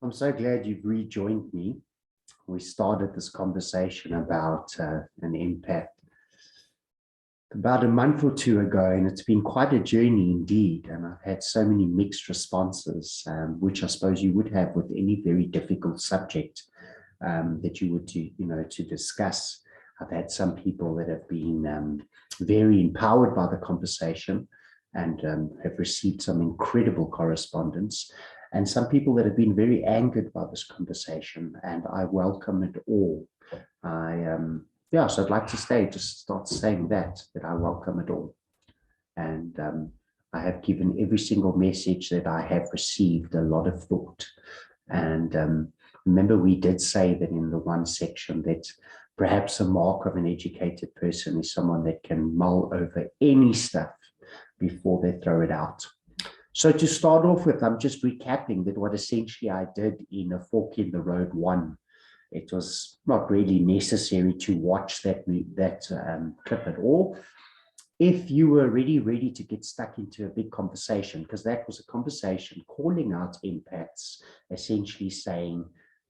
I'm so glad you've rejoined me. We started this conversation about an empath about a month or two ago, and it's been quite a journey indeed. And I've had so many mixed responses, which I suppose you would have with any very difficult subject that you would to discuss. I've had some people that have been very empowered by the conversation and have received some incredible correspondence, and some people that have been very angered by this conversation, and I welcome it all. So I'd like to start saying that I welcome it all. And I have given every single message that I have received a lot of thought. And remember, we did say that in the one section that perhaps a mark of an educated person is someone that can mull over any stuff before they throw it out. So to start off with, I'm just recapping that what essentially I did in A Fork in the Road 1. It was not really necessary to watch that clip at all. If you were really ready to get stuck into a big conversation, because that was a conversation calling out empaths, essentially saying,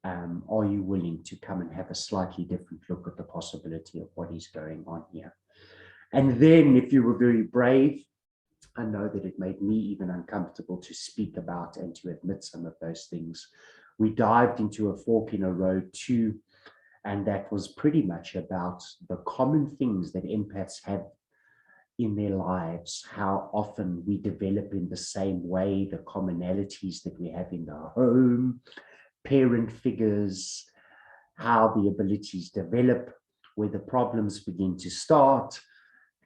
are you willing to come and have a slightly different look at the possibility of what is going on here? And then if you were very brave, I know that it made me even uncomfortable to speak about and to admit some of those things. We dived into A Fork in a Road 2, and that was pretty much about the common things that empaths have in their lives, how often we develop in the same way, the commonalities that we have in the home, parent figures, how the abilities develop, where the problems begin to start,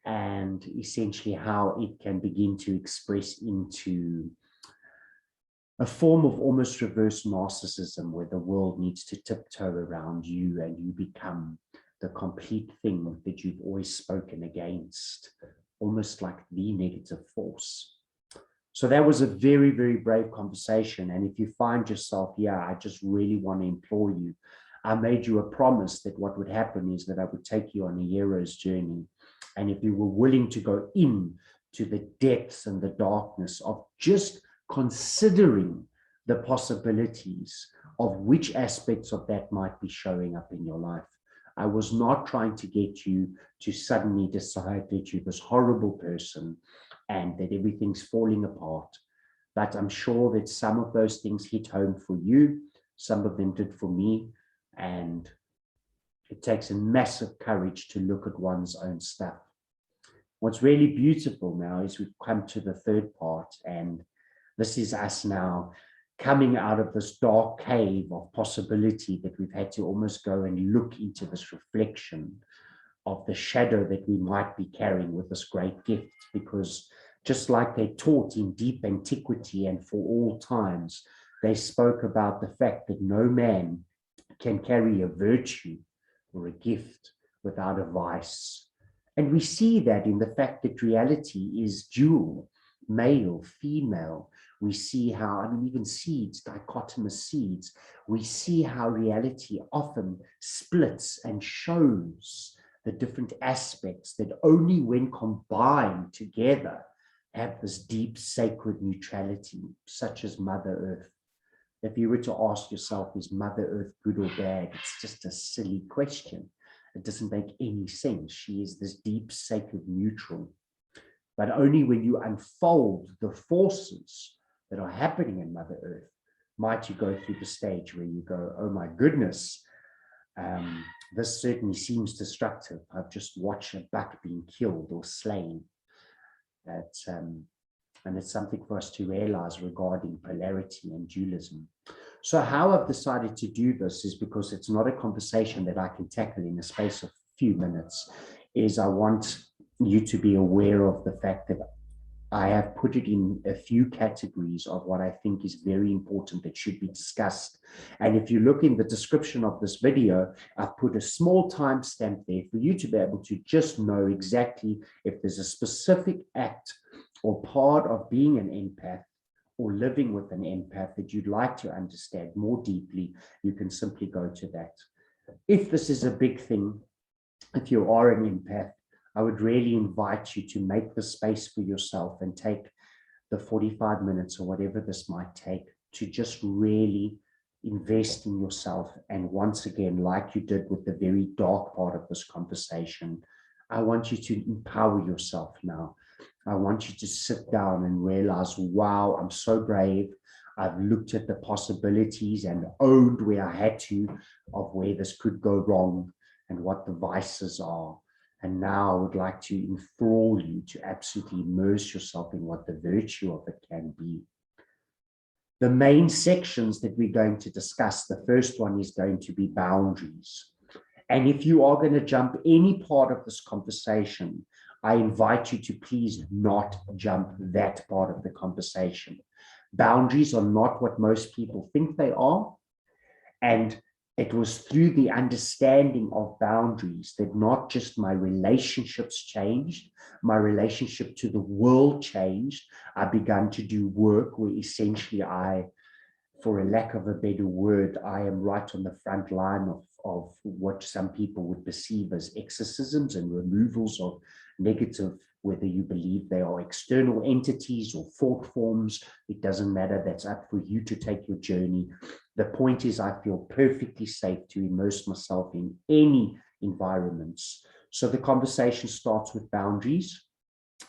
and essentially how it can begin to express into a form of almost reverse narcissism, where the world needs to tiptoe around you and you become the complete thing that you've always spoken against, almost like the negative force. So that was a very, very brave conversation. And if you find yourself, I just really want to implore you. I made you a promise that what would happen is that I would take you on a hero's journey. And if you were willing to go in to the depths and the darkness of just considering the possibilities of which aspects of that might be showing up in your life. I was not trying to get you to suddenly decide that you're this horrible person and that everything's falling apart. But I'm sure that some of those things hit home for you. Some of them did for me. And it takes a massive courage to look at one's own stuff. What's really beautiful now is we've come to the third part, and this is us now coming out of this dark cave of possibility that we've had to almost go and look into this reflection of the shadow that we might be carrying with this great gift. Because just like they taught in deep antiquity and for all times, they spoke about the fact that no man can carry a virtue or a gift without a vice. And we see that in the fact that reality is dual, male, female. We see how, even seeds, dichotomous seeds, we see how reality often splits and shows the different aspects that only when combined together have this deep sacred neutrality, such as Mother Earth. If you were to ask yourself, is Mother Earth good or bad? It's just a silly question. It doesn't make any sense. She is this deep, sacred neutral. But only when you unfold the forces that are happening in Mother Earth might you go through the stage where you go, oh my goodness, this certainly seems destructive. I've just watched a buck being killed or slain. And it's something for us to realize regarding polarity and dualism. So how I've decided to do this is because it's not a conversation that I can tackle in a space of a few minutes, is I want you to be aware of the fact that I have put it in a few categories of what I think is very important that should be discussed. And if you look in the description of this video, I've put a small timestamp there for you to be able to just know exactly if there's a specific act or part of being an empath or living with an empath that you'd like to understand more deeply. You can simply go to that. If this is a big thing, if you are an empath, I would really invite you to make the space for yourself and take the 45 minutes or whatever this might take to just really invest in yourself. And once again, like you did with the very dark part of this conversation, I want you to empower yourself now. I want you to sit down and realize, wow, I'm so brave. I've looked at the possibilities and owned where I had to of where this could go wrong and what the vices are. And now I would like to enthrall you to absolutely immerse yourself in what the virtue of it can be. The main sections that we're going to discuss, the first one is going to be boundaries. And if you are going to jump any part of this conversation, I invite you to please not jump that part of the conversation. Boundaries are not what most people think they are. And it was through the understanding of boundaries that not just my relationships changed, my relationship to the world changed. I began to do work where essentially for a lack of a better word, I am right on the front line of what some people would perceive as exorcisms and removals of negative, whether you believe they are external entities or thought forms. It doesn't matter. That's up for you to take your journey. The point is, I feel perfectly safe to immerse myself in any environments. So the conversation starts with boundaries.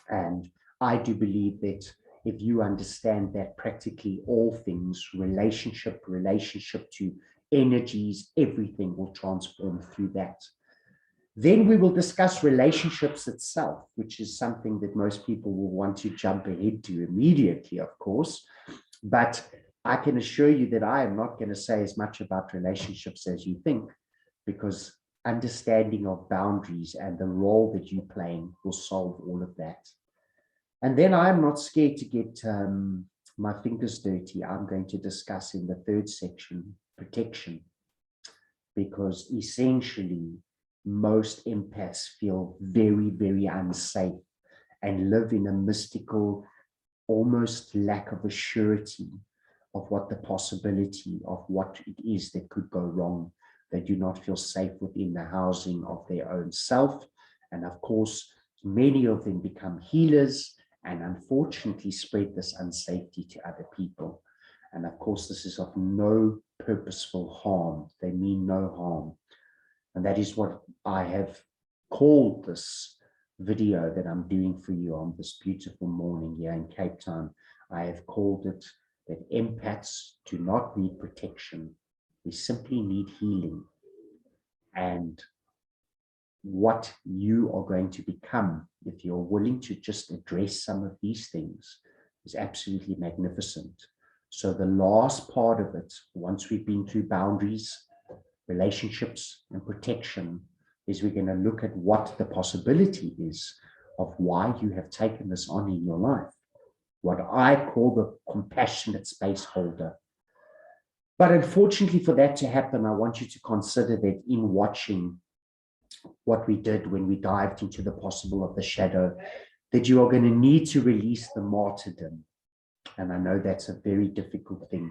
And I do believe that if you understand that practically all things, relationship to energies, everything will transform through that. Then we will discuss relationships itself, which is something that most people will want to jump ahead to immediately, of course. But I can assure you that I am not going to say as much about relationships as you think, because understanding of boundaries and the role that you're playing will solve all of that. And then I'm not scared to get my fingers dirty. I'm going to discuss in the third section, protection, because essentially most empaths feel very, very unsafe and live in a mystical, almost lack of a surety of what the possibility of what it is that could go wrong. They do not feel safe within the housing of their own self. And of course, many of them become healers and unfortunately spread this unsafety to other people. And of course, this is of no purposeful harm. They mean no harm. And that is what I have called this video that I'm doing for you on this beautiful morning here in Cape Town. I have called it that empaths do not need protection. We simply need healing. And what you are going to become, if you're willing to just address some of these things, is absolutely magnificent. So the last part of it, once we've been through boundaries, relationships, and protection, is we're going to look at what the possibility is of why you have taken this on in your life. What I call the compassionate space holder. But unfortunately, for that to happen, I want you to consider that in watching what we did when we dived into the possible of the shadow, that you are going to need to release the martyrdom. And I know that's a very difficult thing.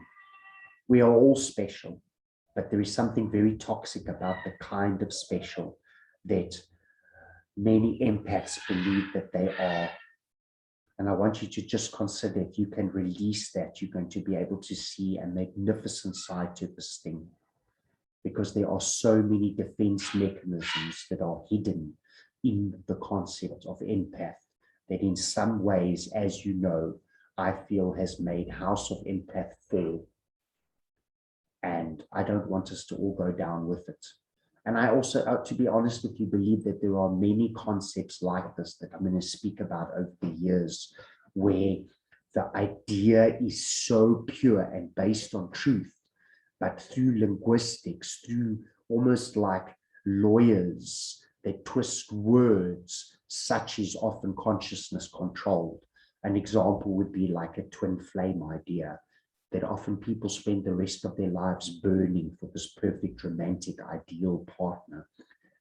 We are all special, but there is something very toxic about the kind of special that many empaths believe that they are. And I want you to just consider, if you can release that, you're going to be able to see a magnificent side to this thing. Because there are so many defense mechanisms that are hidden in the concept of empath that in some ways, as you know, I feel has made House of Empath fall. And I don't want us to all go down with it. And I also, to be honest with you, believe that there are many concepts like this that I'm going to speak about over the years, where the idea is so pure and based on truth, but through linguistics, through almost like lawyers that twist words, such is often consciousness controlled. An example would be like a twin flame idea, that often people spend the rest of their lives burning for this perfect romantic ideal partner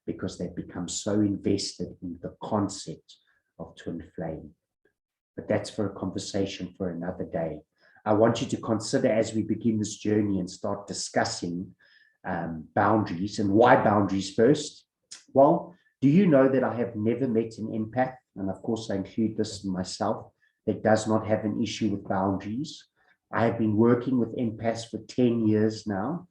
because they've become so invested in the concept of twin flame. But that's for a conversation for another day. I want you to consider, as we begin this journey and start discussing boundaries, and why boundaries first. Well, do you know that I have never met an empath, and of course I include this in myself, that does not have an issue with boundaries? I have been working with empaths for 10 years now.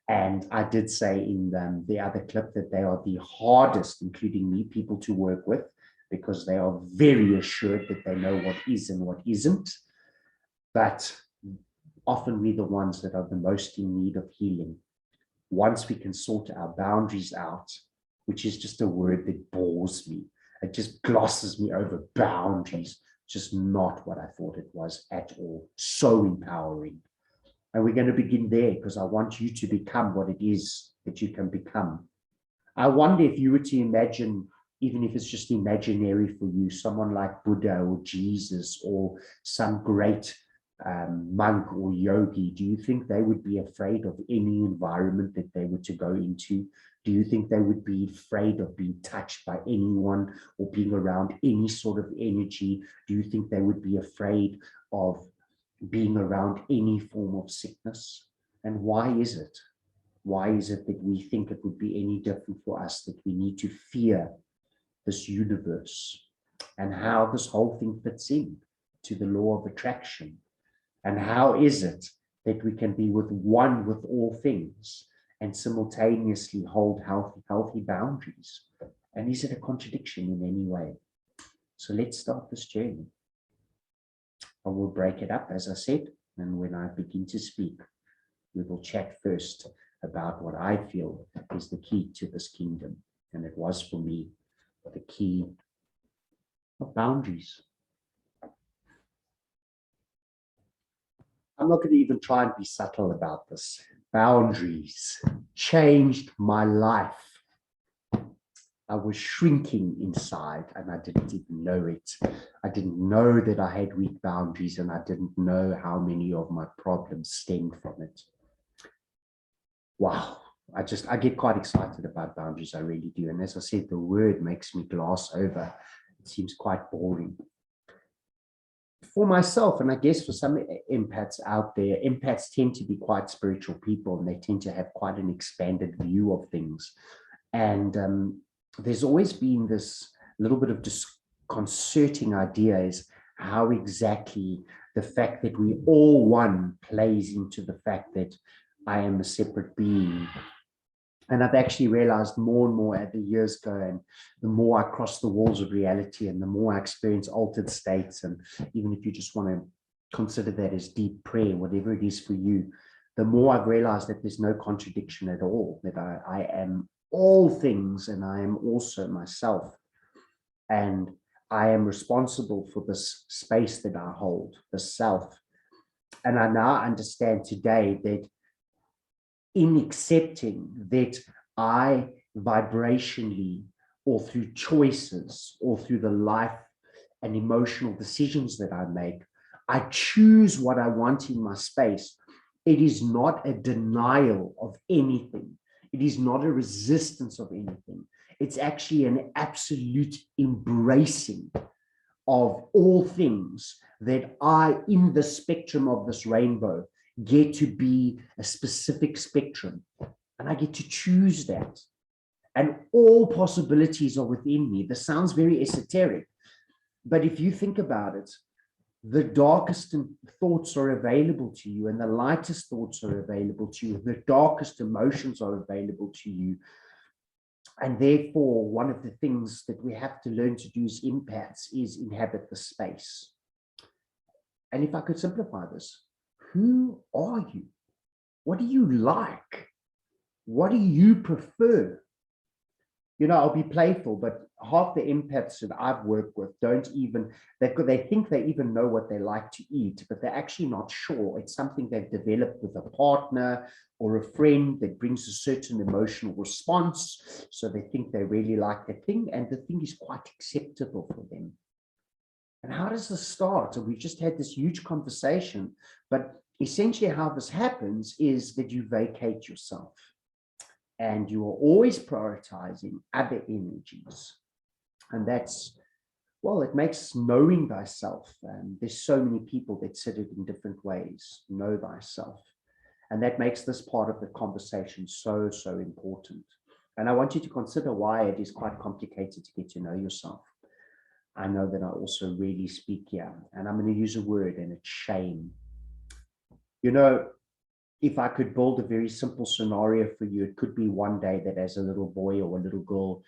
And I did say in the other clip that they are the hardest, including me, people to work with, because they are very assured that they know what is and what isn't. But often we're the ones that are the most in need of healing. Once we can sort our boundaries out, which is just a word that bores me. It just glosses me over. Boundaries, just not what I thought it was at all. So empowering. And we're going to begin there, because I want you to become what it is that you can become. I wonder if you were to imagine, even if it's just imaginary for you, someone like Buddha or Jesus or some great monk or yogi, do you think they would be afraid of any environment that they were to go into? Do you think they would be afraid of being touched by anyone or being around any sort of energy? Do you think they would be afraid of being around any form of sickness? And why is it? Why is it that we think it would be any different for us, that we need to fear this universe, and how this whole thing fits in to the law of attraction? And how is it that we can be with one with all things and simultaneously hold healthy boundaries? And is it a contradiction in any way? So let's start this journey. I will break it up, as I said, and when I begin to speak, we will chat first about what I feel is the key to this kingdom. And it was for me the key of boundaries. I'm not going to even try and be subtle about this. Boundaries changed my life. I was shrinking inside and I didn't even know it. I didn't know that I had weak boundaries, and I didn't know how many of my problems stemmed from it. Wow. I get quite excited about boundaries. I really do. And as I said, the word makes me gloss over. It seems quite boring. For myself, and I guess for some empaths out there, empaths tend to be quite spiritual people, and they tend to have quite an expanded view of things. And there's always been this little bit of disconcerting idea is how exactly the fact that we all one plays into the fact that I am a separate being. And I've actually realized more and more as the years go, and the more I cross the walls of reality, and the more I experience altered states, and even if you just want to consider that as deep prayer, whatever it is for you, the more I've realized that there's no contradiction at all, that I am all things, and I am also myself. And I am responsible for this space that I hold, the self. And I now understand today that in accepting that I vibrationally, or through choices, or through the life and emotional decisions that I make, I choose what I want in my space. It is not a denial of anything. It is not a resistance of anything. It's actually an absolute embracing of all things, that I, in the spectrum of this rainbow, get to be a specific spectrum, and I get to choose that. And all possibilities are within me. This sounds very esoteric, but if you think about it, the darkest thoughts are available to you, and the lightest thoughts are available to you. The darkest emotions are available to you. And therefore, one of the things that we have to learn to do as empaths is inhabit the space. And if I could simplify this, who are you? What do you like? What do you prefer? You know, I'll be playful, but half the empaths that I've worked with don't even, they think they even know what they like to eat, but they're actually not sure. It's something they've developed with a partner or a friend that brings a certain emotional response. So they think they really like the thing, and the thing is quite acceptable for them. And how does this start? So we've just had this huge conversation, but essentially how this happens is that you vacate yourself. And you are always prioritizing other energies. And that's, well, it makes knowing thyself. There's so many people that said it in different ways. Know thyself. And that makes this part of the conversation so, so important. And I want you to consider why it is quite complicated to get to know yourself. I know that I also really speak here, and I'm going to use a word, and it's shame. You know, if I could build a very simple scenario for you, it could be one day that as a little boy or a little girl,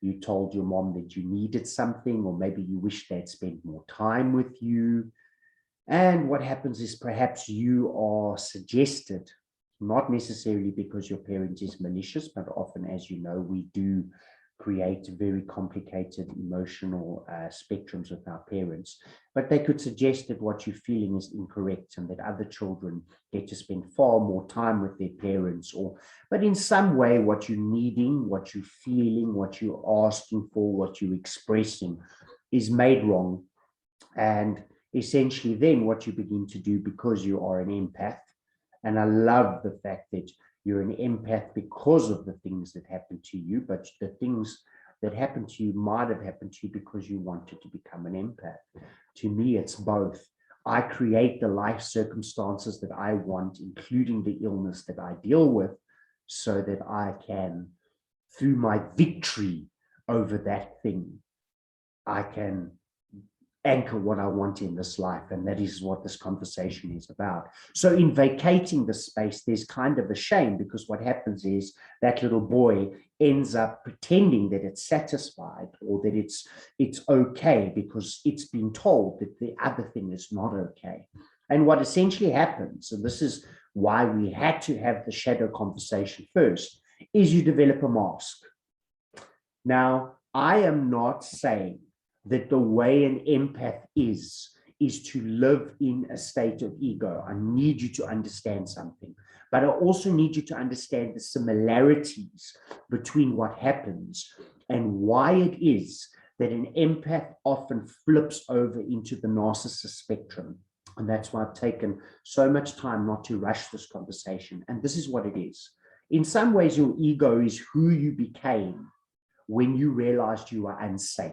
you told your mom that you needed something, or maybe you wish they'd spent more time with you. And what happens is perhaps you are suggested, not necessarily because your parent is malicious, but often, as you know, we do create very complicated emotional spectrums with our parents. But they could suggest that what you're feeling is incorrect and that other children get to spend far more time with their parents, but in some way, what you're needing, what you're feeling, what you're asking for, what you're expressing is made wrong. And essentially then what you begin to do, because you are an empath, and I love the fact that you're an empath because of the things that happen to you, but the things that happen to you might have happened to you because you wanted to become an empath. To me, it's both. I create the life circumstances that I want, including the illness that I deal with, so that I can, through my victory over that thing, I can anchor what I want in this life. And that is what this conversation is about. So in vacating the space, there's kind of a shame, because what happens is that little boy ends up pretending that it's satisfied, or that it's okay, because it's been told that the other thing is not okay. And what essentially happens, and this is why we had to have the shadow conversation first, is you develop a mask. Now, I am not saying that the way an empath is to live in a state of ego. I need you to understand something, but I also need you to understand the similarities between what happens and why it is that an empath often flips over into the narcissist spectrum. And that's why I've taken so much time not to rush this conversation. And this is what it is. In some ways, your ego is who you became when you realized you were unsafe.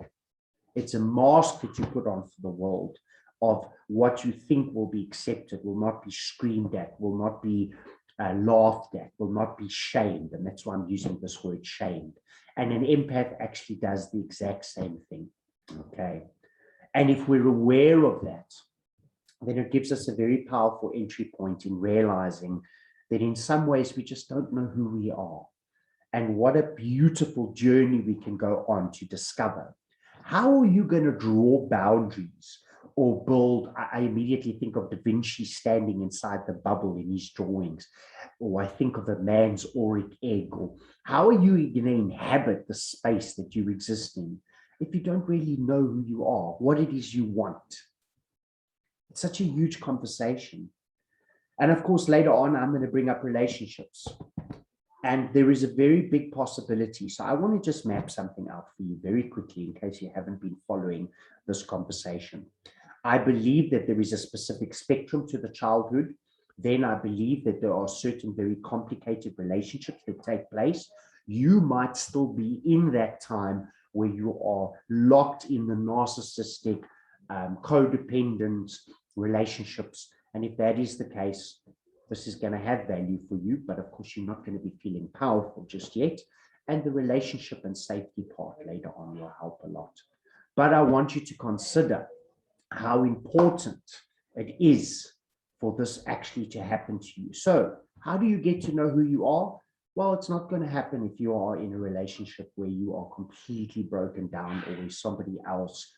It's a mask that you put on for the world of what you think will be accepted, will not be screamed at, will not be laughed at, will not be shamed. And that's why I'm using this word shamed. And an empath actually does the exact same thing. Okay. And if we're aware of that, then it gives us a very powerful entry point in realizing that in some ways we just don't know who we are. And what a beautiful journey we can go on to discover. How are you going to draw boundaries or build? I immediately think of Da Vinci standing inside the bubble in his drawings, or I think of a man's auric egg. Or how are you going to inhabit the space that you exist in if you don't really know who you are, what it is you want? It's such a huge conversation. And of course, later on, I'm going to bring up relationships. And there is a very big possibility. So I want to just map something out for you very quickly in case you haven't been following this conversation. I believe that there is a specific spectrum to the childhood. Then I believe that there are certain very complicated relationships that take place. You might still be in that time where you are locked in the narcissistic, codependent relationships. And if that is the case, this is going to have value for you, but of course, you're not going to be feeling powerful just yet. And the relationship and safety part later on will help a lot. But I want you to consider how important it is for this actually to happen to you. So how do you get to know who you are? Well, it's not going to happen if you are in a relationship where you are completely broken down, or where somebody else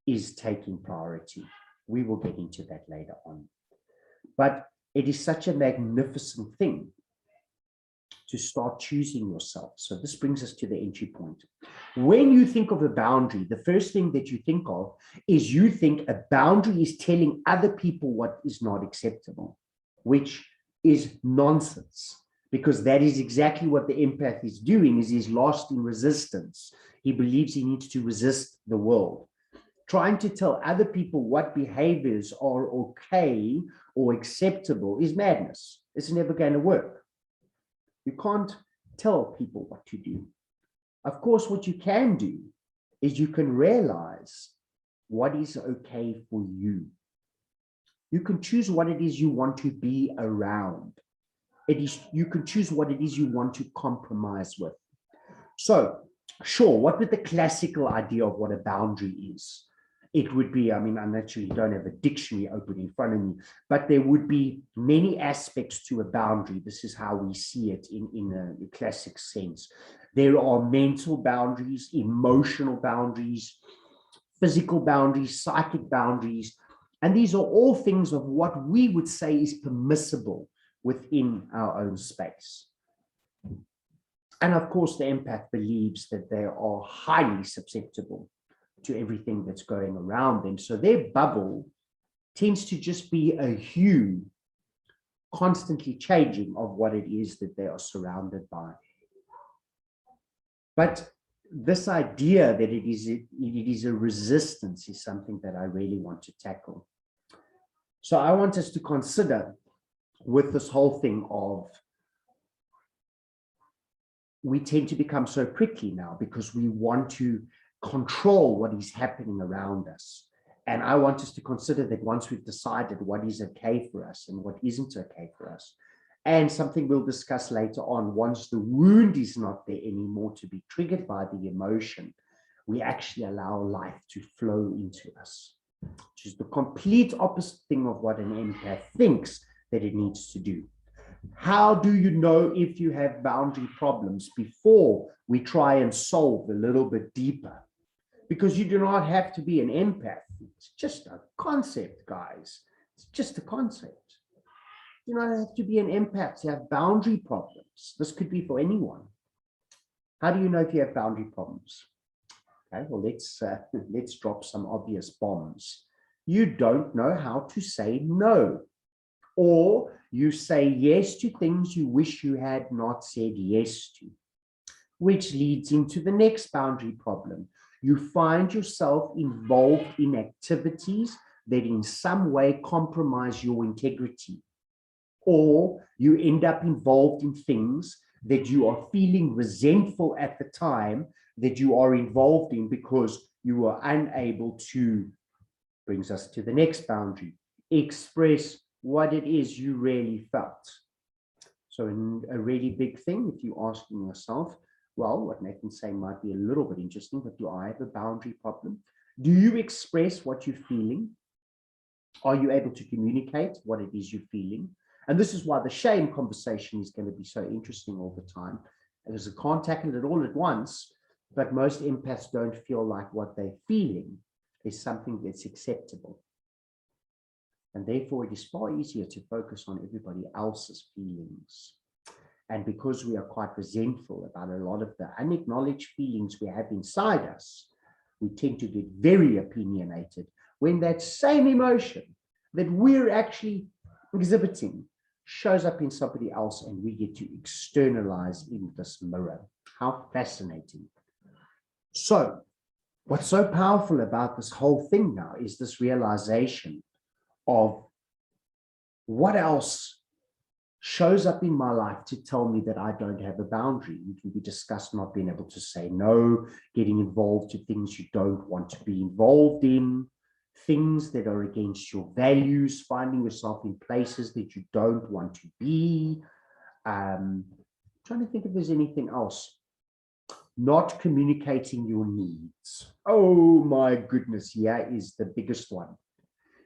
is taking priority. We will get into that later on. But it is such a magnificent thing to start choosing yourself. So this brings us to the entry point. When you think of a boundary, the first thing that you think of is you think a boundary is telling other people what is not acceptable, which is nonsense, because that is exactly what the empath is doing. Is he's lost in resistance. He believes he needs to resist the world. Trying to tell other people what behaviors are okay or acceptable is madness. It's never going to work. You can't tell people what to do. Of course, what you can do is you can realize what is okay for you. You can choose what it is you want to be around. You can choose what it is you want to compromise with. So, sure, what would the classical idea of what a boundary is? It would be, I mean, I naturally don't have a dictionary open in front of me, but there would be many aspects to a boundary. This is how we see it in a classic sense. There are mental boundaries, emotional boundaries, physical boundaries, psychic boundaries, and these are all things of what we would say is permissible within our own space. And of course, the empath believes that they are highly susceptible to everything that's going around them. So their bubble tends to just be a hue constantly changing of what it is that they are surrounded by. But this idea that it is a resistance is something that I really want to tackle. So I want us to consider with this whole thing of we tend to become so prickly now because we want to control what is happening around us. And I want us to consider that once we've decided what is okay for us and what isn't okay for us, and something we'll discuss later on, once the wound is not there anymore to be triggered by the emotion, we actually allow life to flow into us, which is the complete opposite thing of what an empath thinks that it needs to do. How do you know if you have boundary problems before we try and solve a little bit deeper? Because you do not have to be an empath. It's just a concept, guys. It's just a concept. You don't have to be an empath to have boundary problems. This could be for anyone. How do you know if you have boundary problems? Okay, well, let's drop some obvious bombs. You don't know how to say no. Or you say yes to things you wish you had not said yes to, which leads into the next boundary problem. You find yourself involved in activities that in some way compromise your integrity, or you end up involved in things that you are feeling resentful at the time that you are involved in because you are unable to, brings us to the next boundary, express what it is you really felt. So a really big thing, if you're asking yourself, well, what Nathan's saying might be a little bit interesting, but do I have a boundary problem? Do you express what you're feeling? Are you able to communicate what it is you're feeling? And this is why the shame conversation is going to be so interesting all the time, because I can't tackle it all at once, but most empaths don't feel like what they're feeling is something that's acceptable. And therefore, it is far easier to focus on everybody else's feelings. And because we are quite resentful about a lot of the unacknowledged feelings we have inside us, we tend to get very opinionated when that same emotion that we're actually exhibiting shows up in somebody else and we get to externalize in this mirror. How fascinating. So, what's so powerful about this whole thing now is this realization of what else shows up in my life to tell me that I don't have a boundary. We discussed not being able to say no, getting involved to things you don't want to be involved in, things that are against your values, finding yourself in places that you don't want to be. Trying to think if there's anything else. Not communicating your needs. Oh my goodness, here is the biggest one.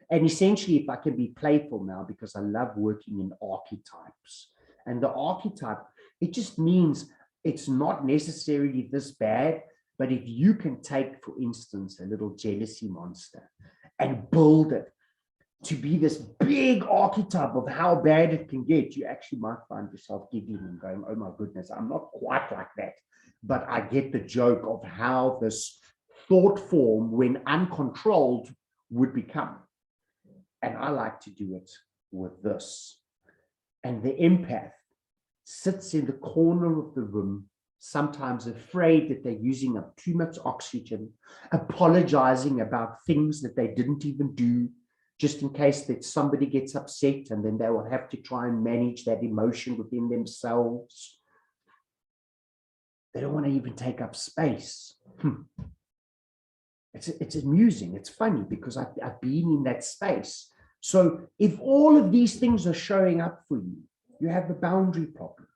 And essentially, if I can be playful now, because I love working in archetypes. And the archetype, it just means it's not necessarily this bad, but if you can take, for instance, a little jealousy monster and build it to be this big archetype of how bad it can get, you actually might find yourself giggling and going, oh my goodness, I'm not quite like that. But I get the joke of how this thought form, when uncontrolled, would become. And I like to do it with this. And the empath sits in the corner of the room, sometimes afraid that they're using up too much oxygen, apologizing about things that they didn't even do, just in case that somebody gets upset, and then they will have to try and manage that emotion within themselves. They don't want to even take up space. It's amusing. It's funny because I've been in that space. So if all of these things are showing up for you, you have a boundary problem.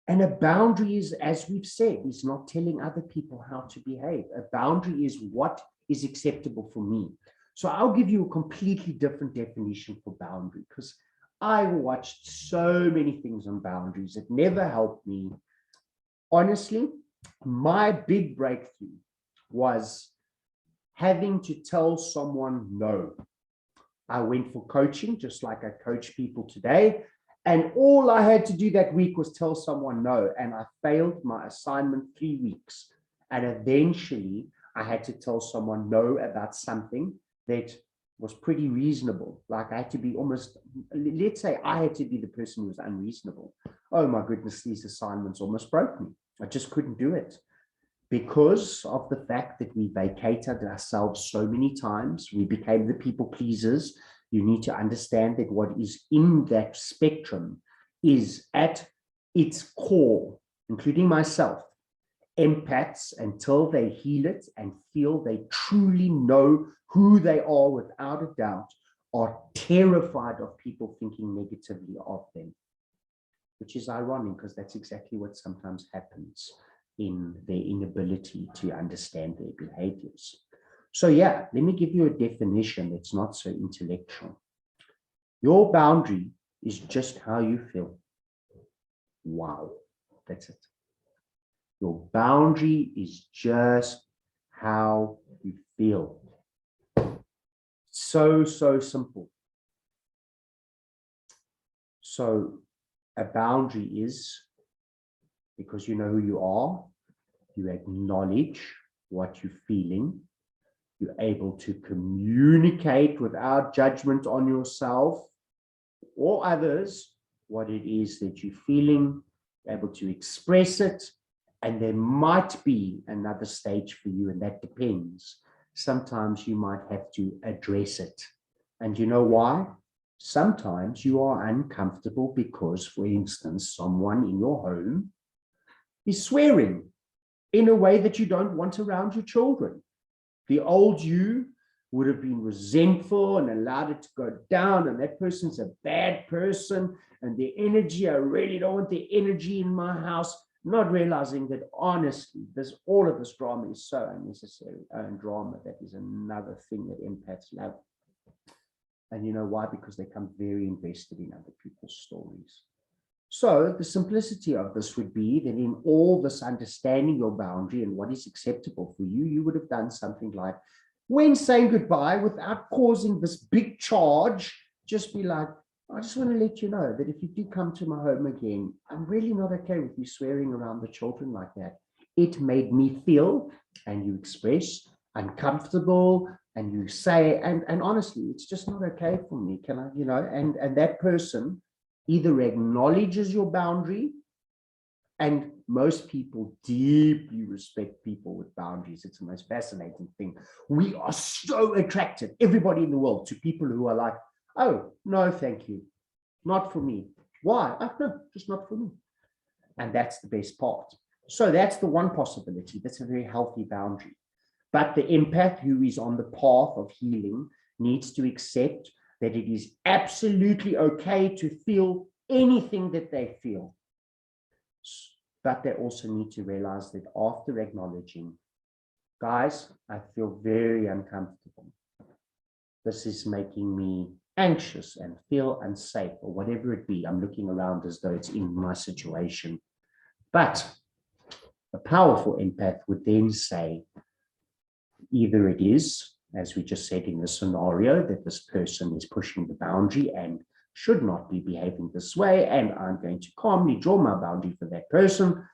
And a boundary is, as we've said, is not telling other people how to behave. A boundary is what is acceptable for me. So I'll give you a completely different definition for boundary, because I watched so many things on boundaries. It never helped me. Honestly, my big breakthrough was having to tell someone no. I went for coaching, just like I coach people today. And all I had to do that week was tell someone no. And I failed my assignment 3 weeks. And eventually I had to tell someone no about something that was pretty reasonable. Like I had to be almost, let's say I had to be the person who was unreasonable. Oh my goodness, these assignments almost broke me. I just couldn't do it because of the fact that we vacated ourselves so many times. We became the people pleasers. You need to understand that what is in that spectrum is at its core, including myself, empaths, until they heal it and feel they truly know who they are without a doubt, are terrified of people thinking negatively of them, which is ironic because that's exactly what sometimes happens in their inability to understand their behaviors. So yeah, let me give you a definition that's not so intellectual. Your boundary is just how you feel. Wow, that's it. Your boundary is just how you feel. So simple. So a boundary is, because you know who you are, you acknowledge what you're feeling, you're able to communicate without judgment on yourself or others what it is that you're feeling, you're able to express it, and there might be another stage for you, and that depends. Sometimes you might have to address it. And you know why? Sometimes you are uncomfortable because, for instance, someone in your home is swearing in a way that you don't want around your children. The old you would have been resentful and allowed it to go down, and that person's a bad person, and the energy, I really don't want the energy in my house, not realizing that honestly, all of this drama is so unnecessary. And drama, that is another thing that empaths love. And you know why? Because they become very invested in other people's stories. So the simplicity of this would be that in all this understanding your boundary and what is acceptable for you, you would have done something like, when saying goodbye, without causing this big charge, just be like, I just want to let you know that if you do come to my home again, I'm really not okay with you swearing around the children like that. It made me feel, and you express, uncomfortable, and you say, and honestly, it's just not okay for me. Can I, and that person either acknowledges your boundary, and most people deeply respect people with boundaries. It's the most fascinating thing. We are so attracted, everybody in the world, to people who are like, oh, no, thank you. Not for me. Why? No, just not for me. And that's the best part. So that's the one possibility. That's a very healthy boundary. But the empath who is on the path of healing needs to accept that it is absolutely okay to feel anything that they feel. But they also need to realize that after acknowledging, guys, I feel very uncomfortable. This is making me anxious and feel unsafe, or whatever it be. I'm looking around as though it's in my situation. But a powerful empath would then say, either it is, as we just said in the scenario, that this person is pushing the boundary and should not be behaving this way, and I'm going to calmly draw my boundary for that person,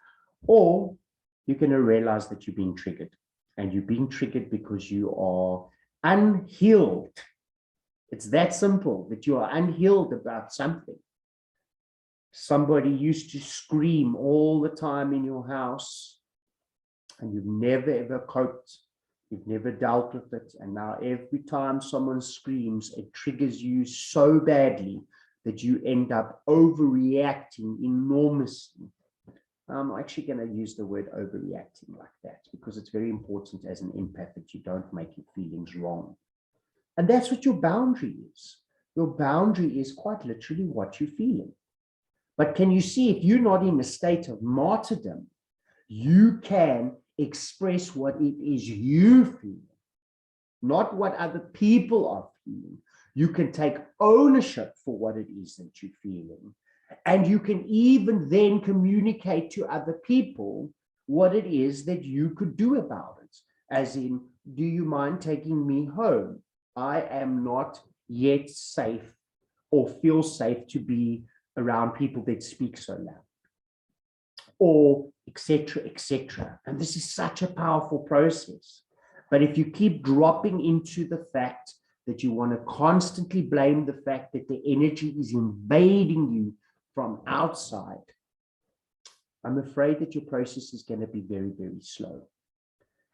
or you're going to realize that you're being triggered, and you're being triggered because you are unhealed. It's that simple, that you are unhealed about something. Somebody used to scream all the time in your house, and you've never ever coped. You've never dealt with it. And now every time someone screams, it triggers you so badly that you end up overreacting enormously. I'm actually going to use the word overreacting like that, because it's very important as an empath that you don't make your feelings wrong. And that's what your boundary is. Your boundary is quite literally what you're feeling. But can you see, if you're not in a state of martyrdom, you can express what it is you feel. not what other people are feeling. You can take ownership for what it is that you're feeling. And you can even then communicate to other people what it is that you could do about it. As in, do you mind taking me home? I am not yet safe or feel safe to be around people that speak so loud. Or etc., etc. And this is such a powerful process. But if you keep dropping into the fact that you want to constantly blame the fact that the energy is invading you from outside, I'm afraid that your process is going to be very, very slow.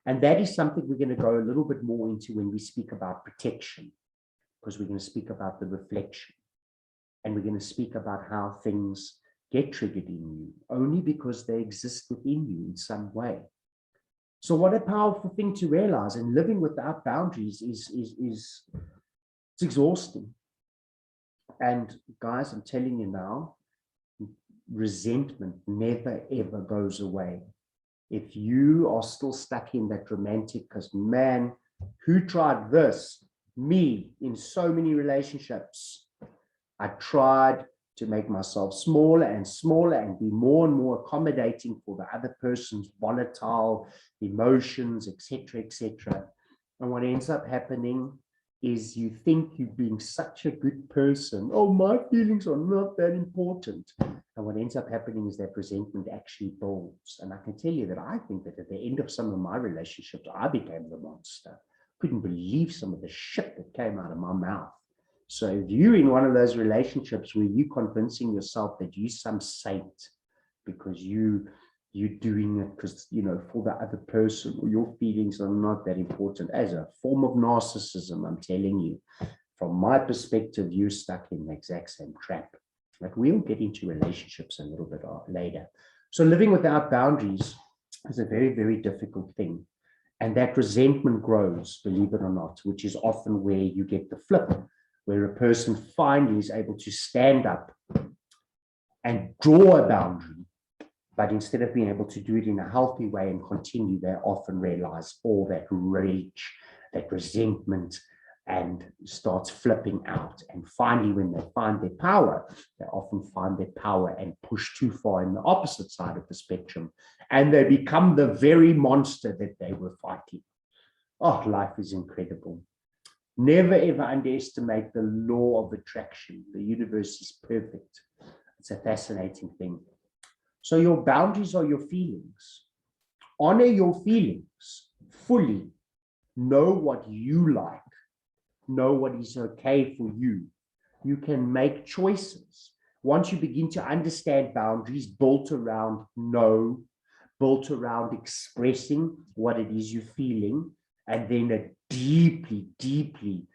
And that is something we're going to go a little bit more into when we speak about protection, because we're going to speak about the reflection. And we're going to speak about how things get triggered in you only because they exist within you in some way. So what a powerful thing to realize. And living without boundaries is it's exhausting. And guys, I'm telling you now, resentment never ever goes away. If you are still stuck in that romantic, because man, who tried this? Me, in so many relationships. I tried to make myself smaller and smaller and be more and more accommodating for the other person's volatile emotions, etc., etc. And what ends up happening is you think you're being such a good person. Oh, my feelings are not that important. And what ends up happening is that resentment actually builds. And I can tell you that I think that at the end of some of my relationships, I became the monster. Couldn't believe some of the shit that came out of my mouth. So if you're in one of those relationships where you're convincing yourself that you're some saint because you're doing it because, you know, for the other person, or your feelings are not that important, as a form of narcissism, I'm telling you, from my perspective, you're stuck in the exact same trap. But we'll get into relationships a little bit later. So living without boundaries is a very, very difficult thing. And that resentment grows, believe it or not, which is often where you get the flip, where a person finally is able to stand up and draw a boundary. But instead of being able to do it in a healthy way and continue, they often realize all that rage, that resentment, and starts flipping out. And finally, when they find their power, they often find their power and push too far in the opposite side of the spectrum. And they become the very monster that they were fighting. Oh, life is incredible. Never ever underestimate the law of attraction. The universe is perfect. It's a fascinating thing. So your boundaries are your feelings. Honor your feelings fully. Know what you like. Know what is okay for you. You can make choices. Once you begin to understand boundaries built around no, built around expressing what it is you're feeling, and then a deeply, deeply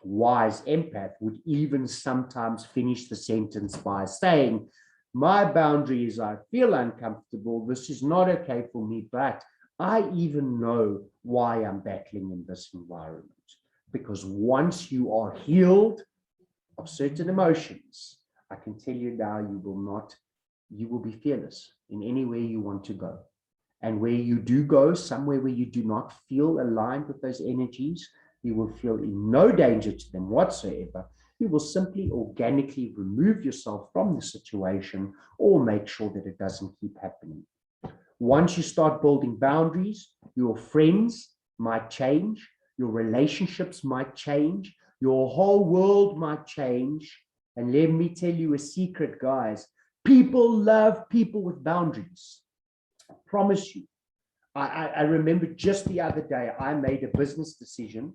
wise empath would even sometimes finish the sentence by saying, my boundary is I feel uncomfortable. This is not okay for me, but I even know why I'm battling in this environment. Because once you are healed of certain emotions, I can tell you now, you will be fearless in anywhere you want to go. And where you do go, somewhere where you do not feel aligned with those energies, you will feel in no danger to them whatsoever. You will simply organically remove yourself from the situation or make sure that it doesn't keep happening. Once you start building boundaries, your friends might change, your relationships might change, your whole world might change. And let me tell you a secret, guys. People love people with boundaries. I promise you. I remember just the other day, I made a business decision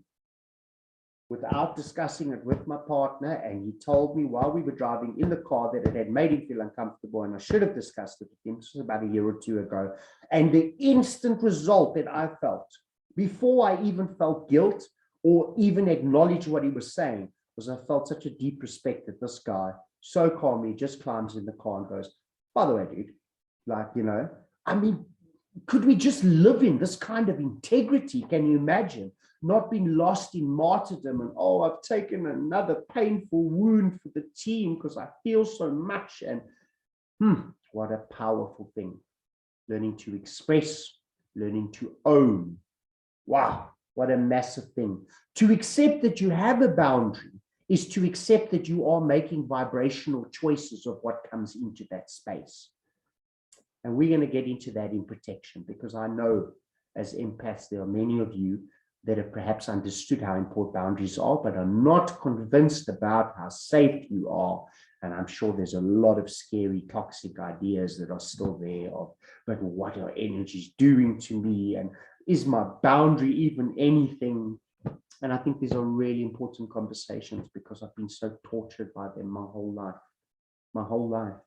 without discussing it with my partner, and he told me while we were driving in the car that it had made him feel uncomfortable, and I should have discussed it with him. This was about a year or two ago. And the instant result that I felt, before I even felt guilt or even acknowledged what he was saying, was I felt such a deep respect that this guy so calmly just climbs in the car and goes, by the way, dude, like, you know, I mean, could we just live in this kind of integrity? Can you imagine not being lost in martyrdom and, oh, I've taken another painful wound for the team because I feel so much. And what a powerful thing. Learning to express, learning to own. Wow, What a massive thing. To accept that you have a boundary is to accept that you are making vibrational choices of what comes into that space. And we're going to get into that in protection, because I know as empaths, there are many of you that have perhaps understood how important boundaries are, but are not convinced about how safe you are. And I'm sure there's a lot of scary, toxic ideas that are still there of, but what are energies doing to me? And is my boundary even anything? And I think these are really important conversations, because I've been so tortured by them my whole life.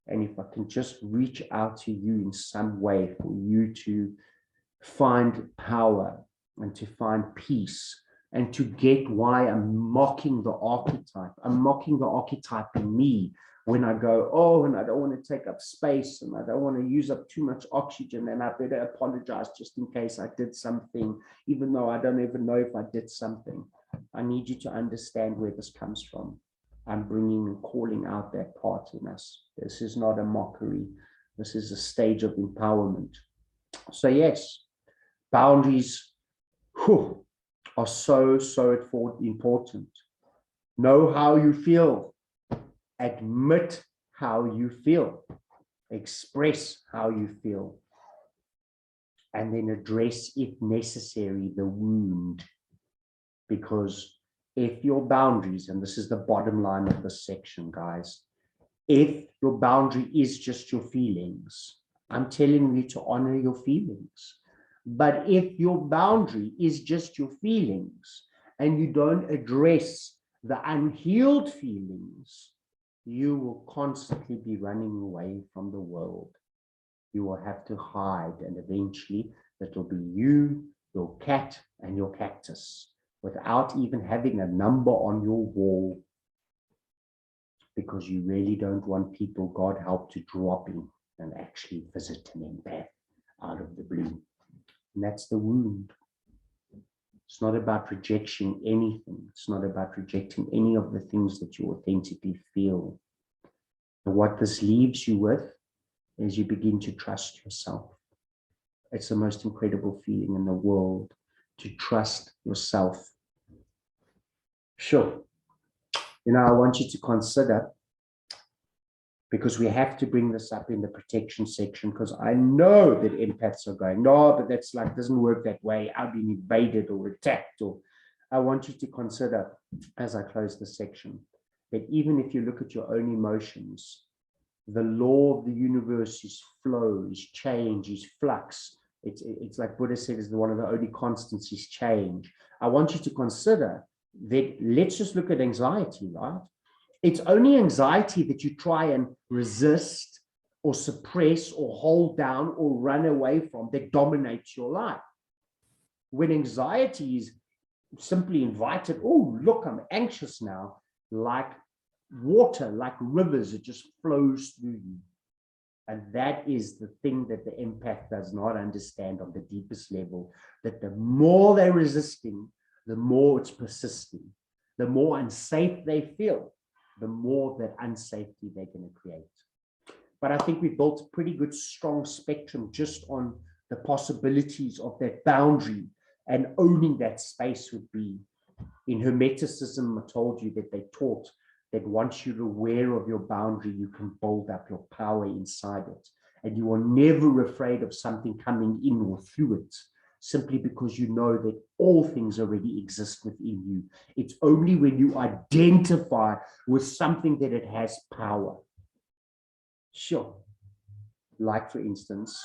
And if I can just reach out to you in some way for you to find power and to find peace and to get why I'm mocking the archetype. I'm mocking the archetype in me when I go, oh, and I don't want to take up space and I don't want to use up too much oxygen, and I better apologize just in case I did something, even though I don't even know if I did something. I need you to understand where this comes from. I'm bringing and calling out that part in us. This is not a mockery. This is a stage of empowerment. So yes, boundaries are so important. Know how you feel. Admit how you feel. Express how you feel. And then address, if necessary, the wound. Because if your boundaries, and this is the bottom line of this section, guys, if your boundary is just your feelings, I'm telling you to honor your feelings. But if your boundary is just your feelings and you don't address the unhealed feelings, you will constantly be running away from the world. You will have to hide, and eventually it'll be you, your cat, and your cactus, without even having a number on your wall, because you really don't want people, God help, to drop in and actually visit an empath out of the blue. And that's the wound. It's not about rejection anything. It's not about rejecting any of the things that you authentically feel. And what this leaves you with is you begin to trust yourself. It's the most incredible feeling in the world, to trust yourself. Sure. You know, I want you to consider, because we have to bring this up in the protection section, because I know that empaths are going, no, but that's like, doesn't work that way. I've been invaded or attacked. Or I want you to consider, as I close the section, that even if you look at your own emotions, the law of the universe is flow, is change, is flux. It's like Buddha said, is one of the only constants is change. I want you to consider that, let's just look at anxiety, right? It's only anxiety that you try and resist or suppress or hold down or run away from that dominates your life. When anxiety is simply invited, oh, look, I'm anxious now, like water, like rivers, it just flows through you. And that is the thing that the empath does not understand on the deepest level, that the more they're resisting, the more it's persisting. The more unsafe they feel, the more that unsafety they're going to create. But I think we built a pretty good, strong spectrum just on the possibilities of that boundary, and owning that space would be. In Hermeticism, I told you that they taught that once you're aware of your boundary, you can build up your power inside it. And you are never afraid of something coming in or through it, simply because you know that all things already exist within you. It's only when you identify with something that it has power. Sure. Like, for instance,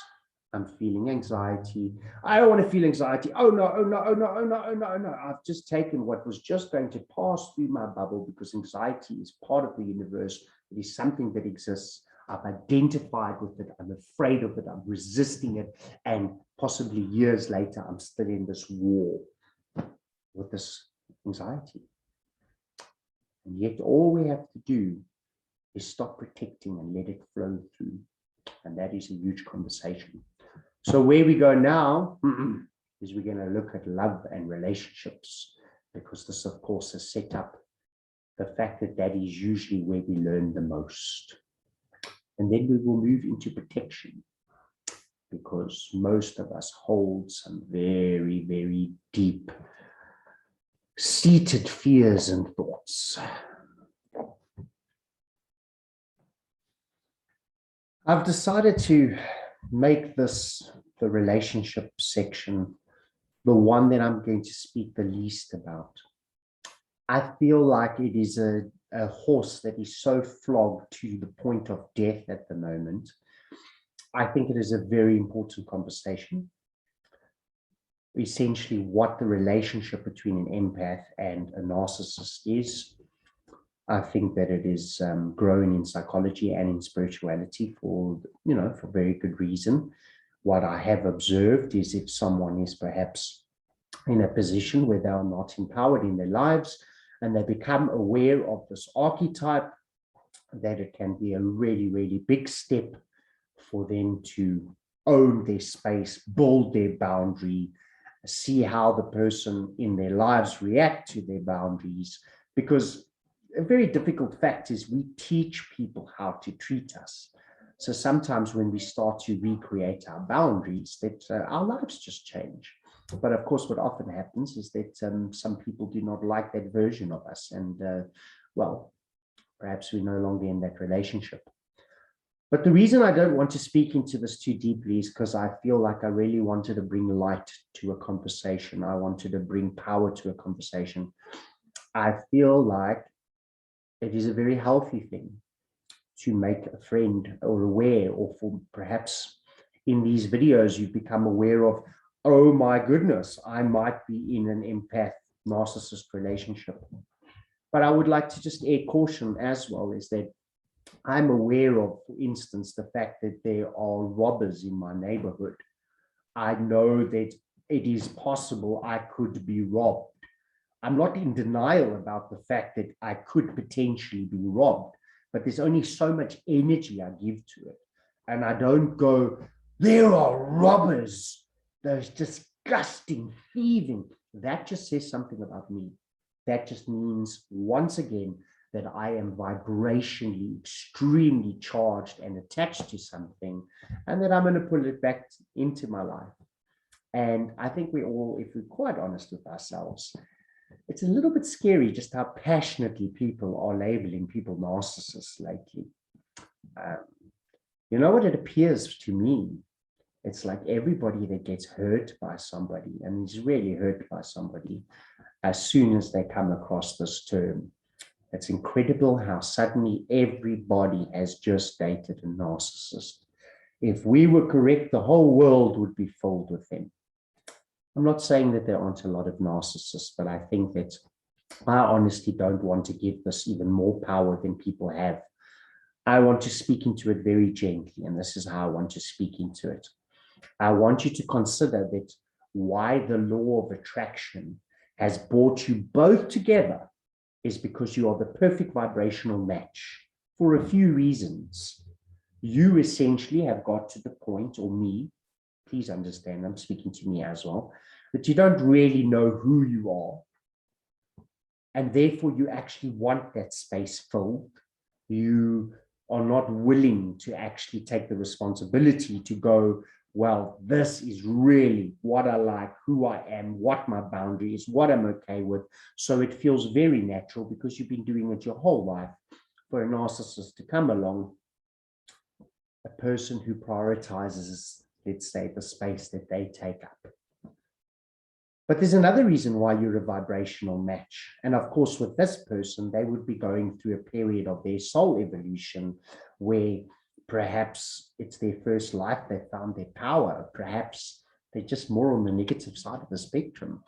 I'm feeling anxiety. I don't want to feel anxiety. Oh no, oh no, oh no, oh no, oh no, oh no. I've just taken what was just going to pass through my bubble, because anxiety is part of the universe. It is something that exists. I've identified with it. I'm afraid of it. I'm resisting it. And possibly years later, I'm still in this war with this anxiety. And yet all we have to do is stop protecting and let it flow through. And that is a huge conversation. So where we go now is we're going to look at love and relationships, because this, of course, has set up the fact that that is usually where we learn the most. And then we will move into protection, because most of us hold some very, very deep seated fears and thoughts. I've decided to make this the relationship section the one that I'm going to speak the least about. I feel like it is a horse that is so flogged to the point of death at the moment. I think it is a very important conversation. Essentially, what the relationship between an empath and a narcissist is. I think that it is growing in psychology and in spirituality for very good reason. What I have observed is if someone is perhaps in a position where they are not empowered in their lives and they become aware of this archetype, that it can be a really, really big step for them to own their space, build their boundary, see how the person in their lives react to their boundaries. Because a very difficult fact is we teach people how to treat us. So sometimes when we start to recreate our boundaries, that our lives just change. But of course, what often happens is that some people do not like that version of us. And well, perhaps we're no longer in that relationship. But the reason I don't want to speak into this too deeply is because I feel like I really wanted to bring light to a conversation. I wanted to bring power to a conversation. I feel like it is a very healthy thing to make a friend or aware, or for perhaps in these videos, you've become aware of, oh my goodness, I might be in an empath narcissist relationship. But I would like to just add caution as well, is that I'm aware of, for instance, the fact that there are robbers in my neighborhood. I know that it is possible I could be robbed. I'm not in denial about the fact that I could potentially be robbed, but there's only so much energy I give to it. And I don't go, there are robbers, those disgusting, thieving. That just says something about me. That just means, once again, that I am vibrationally extremely charged and attached to something, and that I'm going to pull it back into my life. And I think we all, if we're quite honest with ourselves, it's a little bit scary just how passionately people are labeling people narcissists lately. You know what it appears to me? It's like everybody that gets hurt by somebody, and is really hurt by somebody, as soon as they come across this term, it's incredible how suddenly everybody has just dated a narcissist. If we were correct, the whole world would be filled with them. I'm not saying that there aren't a lot of narcissists, but I think that I honestly don't want to give this even more power than people have. I want to speak into it very gently, and this is how I want to speak into it. I want you to consider that why the law of attraction has brought you both together is because you are the perfect vibrational match for a few reasons. You essentially have got to the point, or me, please understand, I'm speaking to me as well, that you don't really know who you are. And therefore, you actually want that space filled. You are not willing to actually take the responsibility to go, well, this is really what I like, who I am, what my boundary is, what I'm okay with. So it feels very natural because you've been doing it your whole life for a narcissist to come along, a person who prioritizes, let's say, the space that they take up. But there's another reason why you're a vibrational match. And of course, with this person, they would be going through a period of their soul evolution where perhaps it's their first life, they found their power. Perhaps they're just more on the negative side of the spectrum.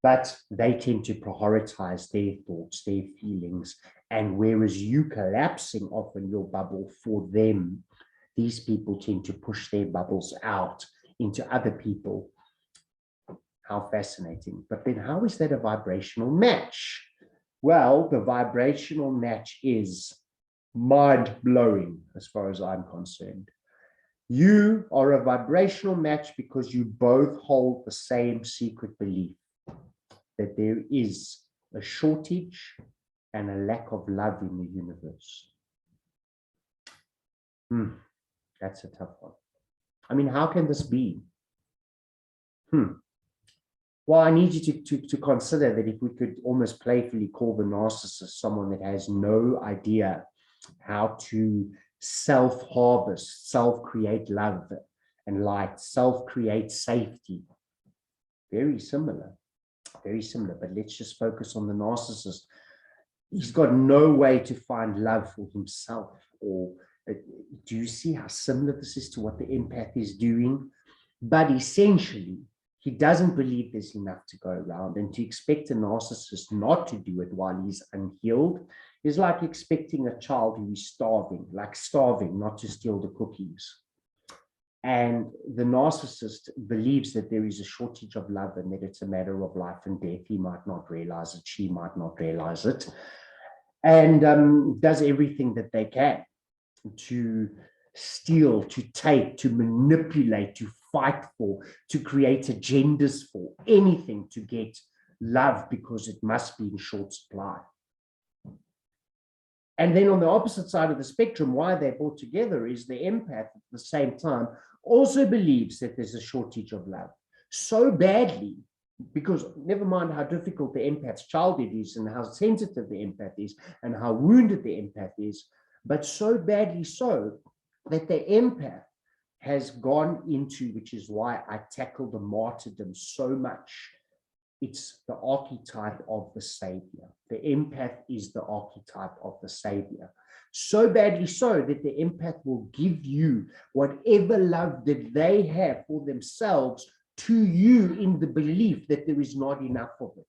But they tend to prioritize their thoughts, their feelings. And whereas you collapsing often your bubble for them, these people tend to push their bubbles out into other people. How fascinating. But then how is that a vibrational match? Well, the vibrational match is mind-blowing as far as I'm concerned. You are a vibrational match because you both hold the same secret belief that there is a shortage and a lack of love in the universe. That's a tough one. I mean, how can this be? Well, I need you to consider that if we could almost playfully call the narcissist someone that has no idea how to self-harvest, self-create love and light, self-create safety. Very similar, but let's just focus on the narcissist. He's got no way to find love for himself. Or do you see how similar this is to what the empath is doing? But essentially, he doesn't believe there's enough to go around, and to expect a narcissist not to do it while he's unhealed is like expecting a child who is starving, not to steal the cookies. And the narcissist believes that there is a shortage of love and that it's a matter of life and death. He might not realize it, she might not realize it, and does everything that they can to steal, to take, to manipulate, to fight for, to create agendas for, anything to get love because it must be in short supply. And then on the opposite side of the spectrum, why they're brought together is the empath at the same time also believes that there's a shortage of love so badly, because never mind how difficult the empath's childhood is and how sensitive the empath is and how wounded the empath is, but so badly so that the empath has gone into, which is why I tackle the martyrdom so much. It's the archetype of the savior. The empath is the archetype of the savior. So badly so that the empath will give you whatever love that they have for themselves to you in the belief that there is not enough of it,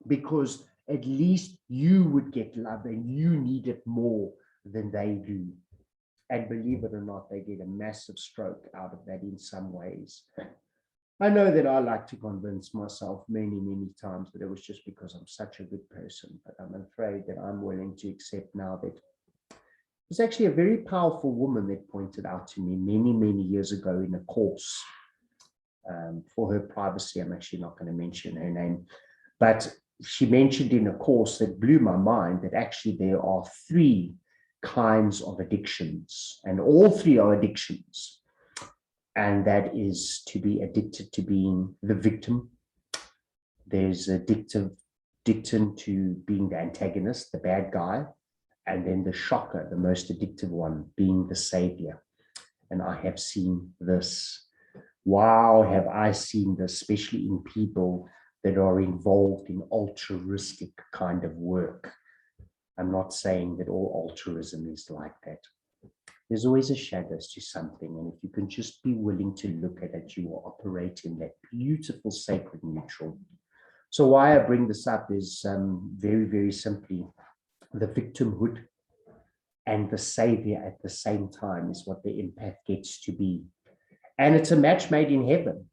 because at least you would get love and you need it more than they do. And believe it or not, they get a massive stroke out of that in some ways. I know that I like to convince myself many, many times that it was just because I'm such a good person, but I'm afraid that I'm willing to accept now that there's actually a very powerful woman that pointed out to me many, many years ago in a course. For her privacy, I'm actually not going to mention her name, but she mentioned in a course that blew my mind that actually there are 3 kinds of addictions, and all 3 are addictions. And that is to be addicted to being the victim. There's addicted to being the antagonist, the bad guy, and then the shocker, the most addictive one, being the savior. And I have seen this. Wow, have I seen this, especially in people that are involved in altruistic kind of work. I'm not saying that all altruism is like that. There's always a shadow to something, and if you can just be willing to look at it, you will operate in that beautiful sacred neutral. So why I bring this up is very, very simply, the victimhood and the savior at the same time is what the empath gets to be. And it's a match made in heaven.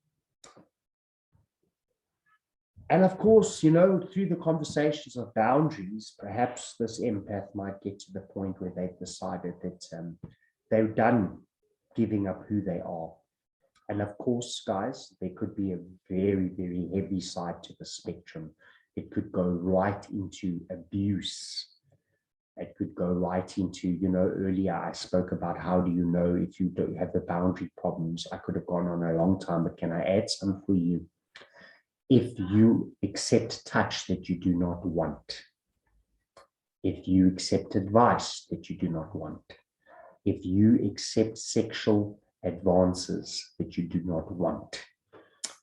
And of course, you know, through the conversations of boundaries, perhaps this empath might get to the point where they've decided that they're done giving up who they are. And of course, guys, there could be a very, very heavy side to the spectrum. It could go right into abuse. It could go right into, you know, earlier I spoke about how do you know if you don't have the boundary problems. I could have gone on a long time, but can I add some for you? If you accept touch that you do not want, if you accept advice that you do not want, if you accept sexual advances that you do not want,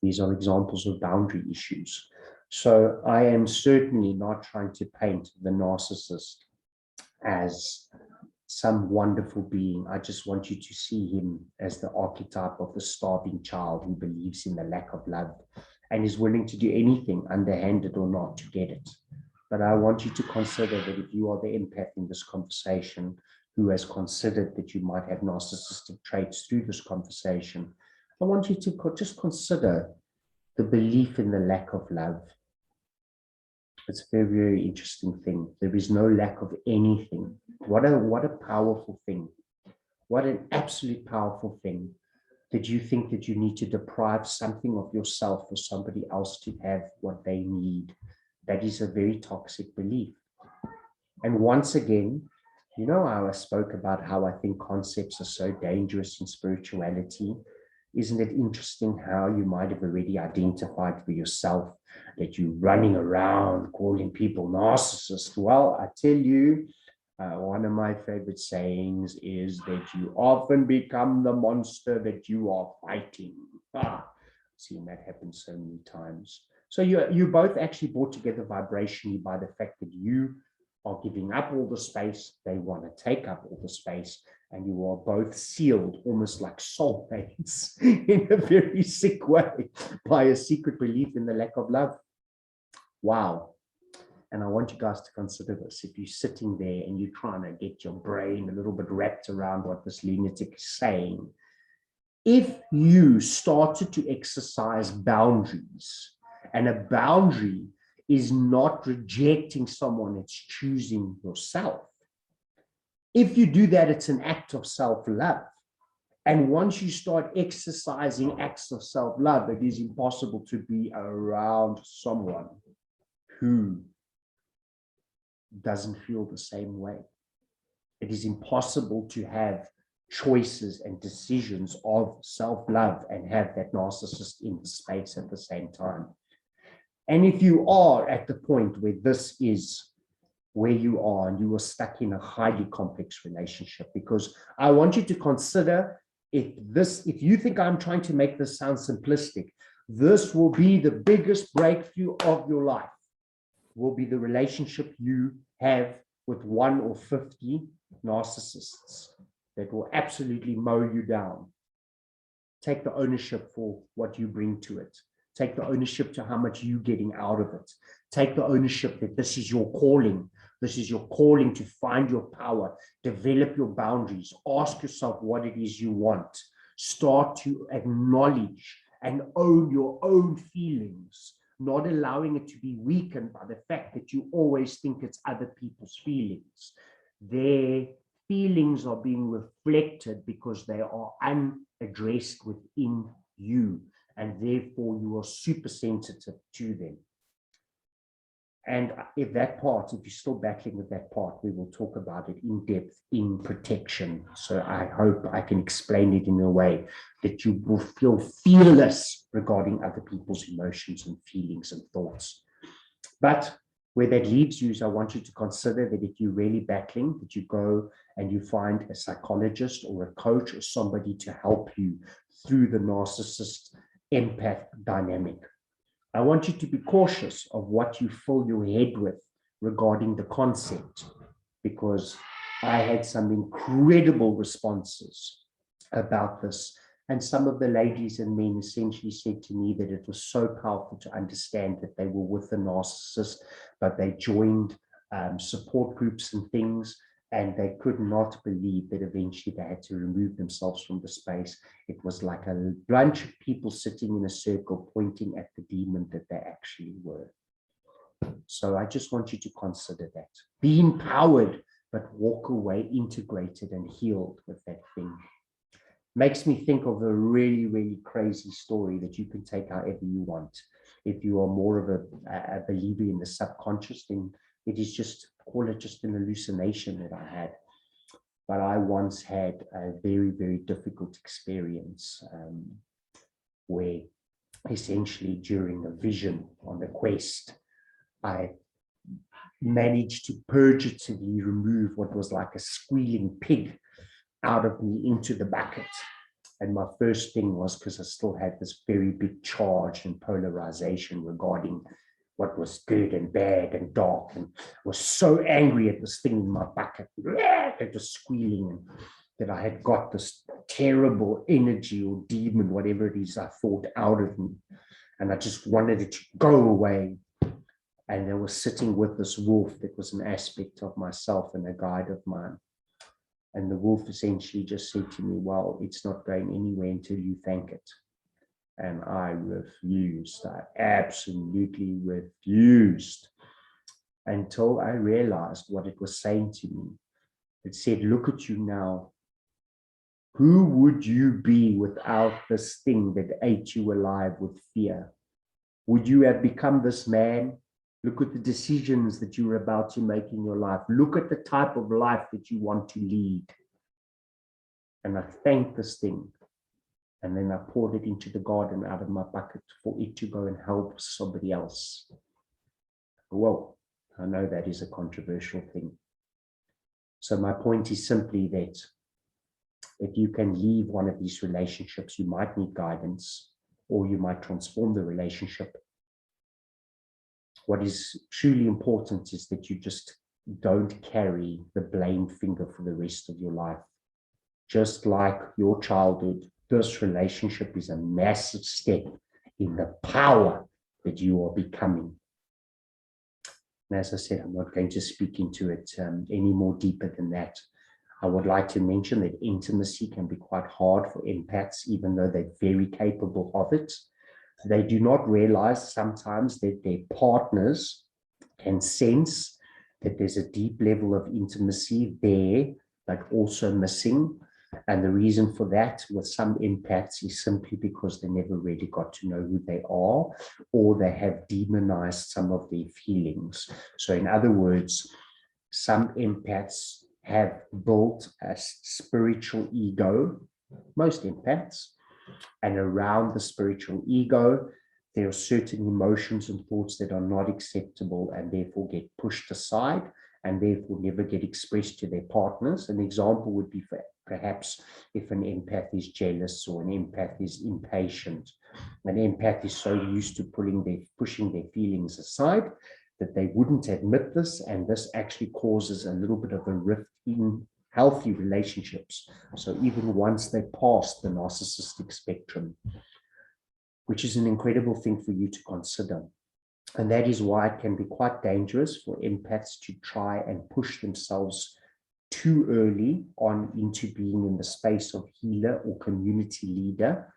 these are examples of boundary issues. So I am certainly not trying to paint the narcissist as some wonderful being. I just want you to see him as the archetype of the starving child who believes in the lack of love and is willing to do anything, underhanded or not, to get it. But I want you to consider that if you are the empath in this conversation who has considered that you might have narcissistic traits through this conversation, I want you to just consider the belief in the lack of love. It's a very, very interesting thing. There is no lack of anything. What a powerful thing. What an absolute powerful thing. That you think that you need to deprive something of yourself for somebody else to have what they need. That is a very toxic belief. And once again, you know how I spoke about how I think concepts are so dangerous in spirituality. Isn't it interesting how you might have already identified for yourself that you're running around calling people narcissists? Well, I tell you, one of my favorite sayings is that you often become the monster that you are fighting. Seen that happen so many times. So you both actually brought together vibrationally by the fact that you are giving up all the space, they want to take up all the space, and you are both sealed almost like soulmates in a very sick way by a secret belief in the lack of love. Wow. And I want you guys to consider this. If you're sitting there and you're trying to get your brain a little bit wrapped around what this lunatic is saying, if you started to exercise boundaries, and a boundary is not rejecting someone, it's choosing yourself. If you do that, it's an act of self-love. And once you start exercising acts of self-love, it is impossible to be around someone who doesn't feel the same way. It is impossible to have choices and decisions of self-love and have that narcissist in the space at the same time. And if you are at the point where this is where you are and you are stuck in a highly complex relationship, because I want you to consider, if you think I'm trying to make this sound simplistic, this will be the biggest breakthrough of your life, will be the relationship you have with 1 or 50 narcissists that will absolutely mow you down. Take the ownership for what you bring to it. Take the ownership to how much you're getting out of it. Take the ownership that this is your calling. This is your calling to find your power, develop your boundaries, ask yourself what it is you want. Start to acknowledge and own your own feelings, not allowing it to be weakened by the fact that you always think it's other people's feelings. Their feelings are being reflected because they are unaddressed within you, and therefore you are super sensitive to them. And if you're still battling with that part, we will talk about it in depth in protection. So I hope I can explain it in a way that you will feel fearless regarding other people's emotions and feelings and thoughts. But where that leaves you is I want you to consider that if you're really battling, that you go and you find a psychologist or a coach or somebody to help you through the narcissist empath dynamic. I want you to be cautious of what you fill your head with regarding the concept, because I had some incredible responses about this. And some of the ladies and men essentially said to me that it was so powerful to understand that they were with the narcissist, but they joined support groups and things, and they could not believe that eventually they had to remove themselves from the space. It was like a bunch of people sitting in a circle pointing at the demon that they actually were. So I just want you to consider that. Be empowered, but walk away integrated and healed with that thing. Makes me think of a really, really crazy story that you can take however you want. If you are more of a believer in the subconscious, then it is just, call it just an hallucination that I had. But I once had a very, very difficult experience where essentially during a vision on the quest, I managed to purgatively remove what was like a squealing pig out of me into the bucket. And my first thing was, because I still had this very big charge and polarization regarding what was good and bad and dark, and was so angry at this thing in my bucket, it was squealing, and that I had got this terrible energy or demon, whatever it is I thought, out of me. And I just wanted it to go away. And I was sitting with this wolf that was an aspect of myself and a guide of mine. And the wolf essentially just said to me, well, it's not going anywhere until you thank it. And I refused. I absolutely refused, until I realized what it was saying to me. It said, look at you now. Who would you be without this thing that ate you alive with fear? Would you have become this man? Look at the decisions that you're about to make in your life. Look at the type of life that you want to lead. And I thanked this thing. and then I poured it into the garden out of my bucket for it to go and help somebody else. Whoa, I know that is a controversial thing. So my point is simply that if you can leave one of these relationships, you might need guidance, or you might transform the relationship. What is truly important is that you just don't carry the blame finger for the rest of your life. Just like your childhood, this relationship is a massive step in the power that you are becoming. And as I said, I'm not going to speak into it any more deeper than that. I would like to mention that intimacy can be quite hard for empaths, even though they're very capable of it. They do not realize sometimes that their partners can sense that there's a deep level of intimacy there, but also missing. And the reason for that with some empaths is simply because they never really got to know who they are, or they have demonized some of their feelings. So in other words, some empaths have built a spiritual ego, most empaths, and around the spiritual ego, there are certain emotions and thoughts that are not acceptable and therefore get pushed aside and therefore never get expressed to their partners. An example would be perhaps if an empath is jealous or an empath is impatient. An empath is so used to pushing their feelings aside that they wouldn't admit this, and this actually causes a little bit of a rift in healthy relationships. So even once they pass the narcissistic spectrum, which is an incredible thing for you to consider. And that is why it can be quite dangerous for empaths to try and push themselves too early on into being in the space of healer or community leader,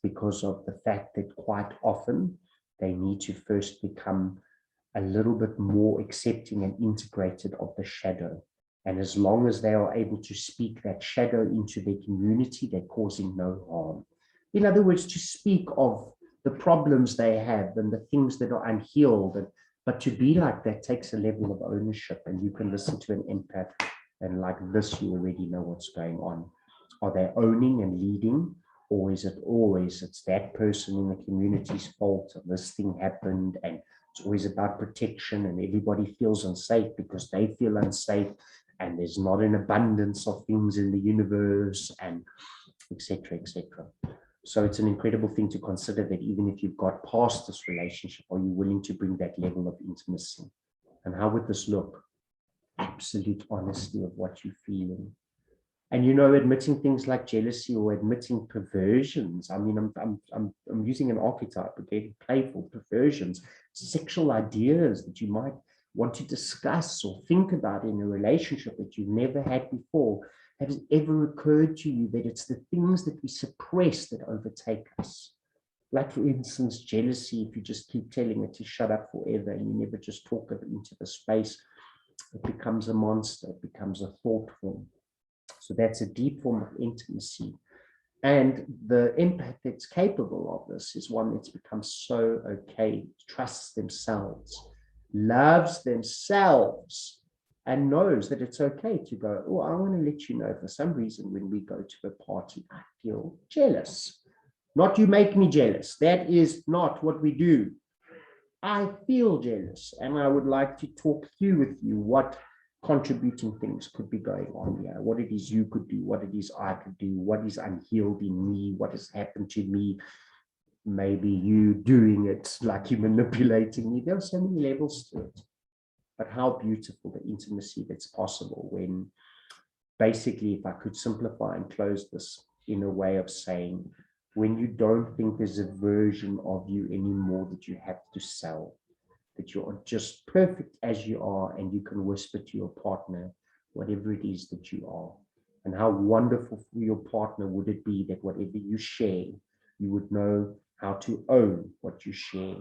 because of the fact that quite often they need to first become a little bit more accepting and integrated of the shadow. And as long as they are able to speak that shadow into their community, they're causing no harm. In other words, to speak of the problems they have and the things that are unhealed, but to be like that takes a level of ownership. And you can listen to an empath and like this, you already know what's going on. Are they owning and leading? Or is it always, it's that person in the community's fault, and this thing happened, and it's always about protection, and everybody feels unsafe because they feel unsafe, and there's not an abundance of things in the universe, and etc., etc. So it's an incredible thing to consider that even if you've got past this relationship, are you willing to bring that level of intimacy? And how would this look? Absolute honesty of what you're feeling. And, you know, admitting things like jealousy or admitting perversions. I mean, I'm using an archetype, okay, playful perversions, sexual ideas that you might want to discuss or think about in a relationship that you've never had before. Has it ever occurred to you that it's the things that we suppress that overtake us? Like, for instance, jealousy, if you just keep telling it to shut up forever and you never just talk it into the space, it becomes a monster, it becomes a thought form. So that's a deep form of intimacy. And the empath that's capable of this is one that's become so okay, trusts themselves, loves themselves, and knows that it's okay to go, oh, I want to let you know, for some reason, when we go to a party, I feel jealous. Not you make me jealous. That is not what we do. I feel jealous, and I would like to talk through with you what contributing things could be going on here, what it is you could do, what it is I could do, what is unhealed in me, what has happened to me, maybe you doing it like you're manipulating me. There are so many levels to it. But how beautiful the intimacy that's possible when, basically, if I could simplify and close this in a way of saying, when you don't think there's a version of you anymore that you have to sell, that you are just perfect as you are, and you can whisper to your partner whatever it is that you are. And how wonderful for your partner would it be that whatever you share, you would know how to own what you share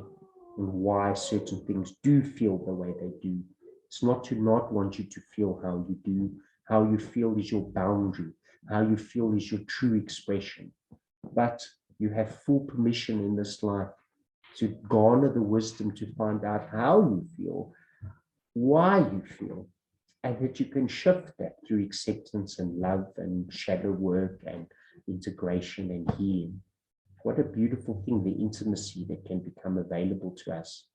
and why certain things do feel the way they do. It's not to not want you to feel how you do. How you feel is your boundary. How you feel is your true expression. But you have full permission in this life to garner the wisdom to find out how you feel, why you feel, and that you can shift that through acceptance and love and shadow work and integration and healing. What a beautiful thing, the intimacy that can become available to us.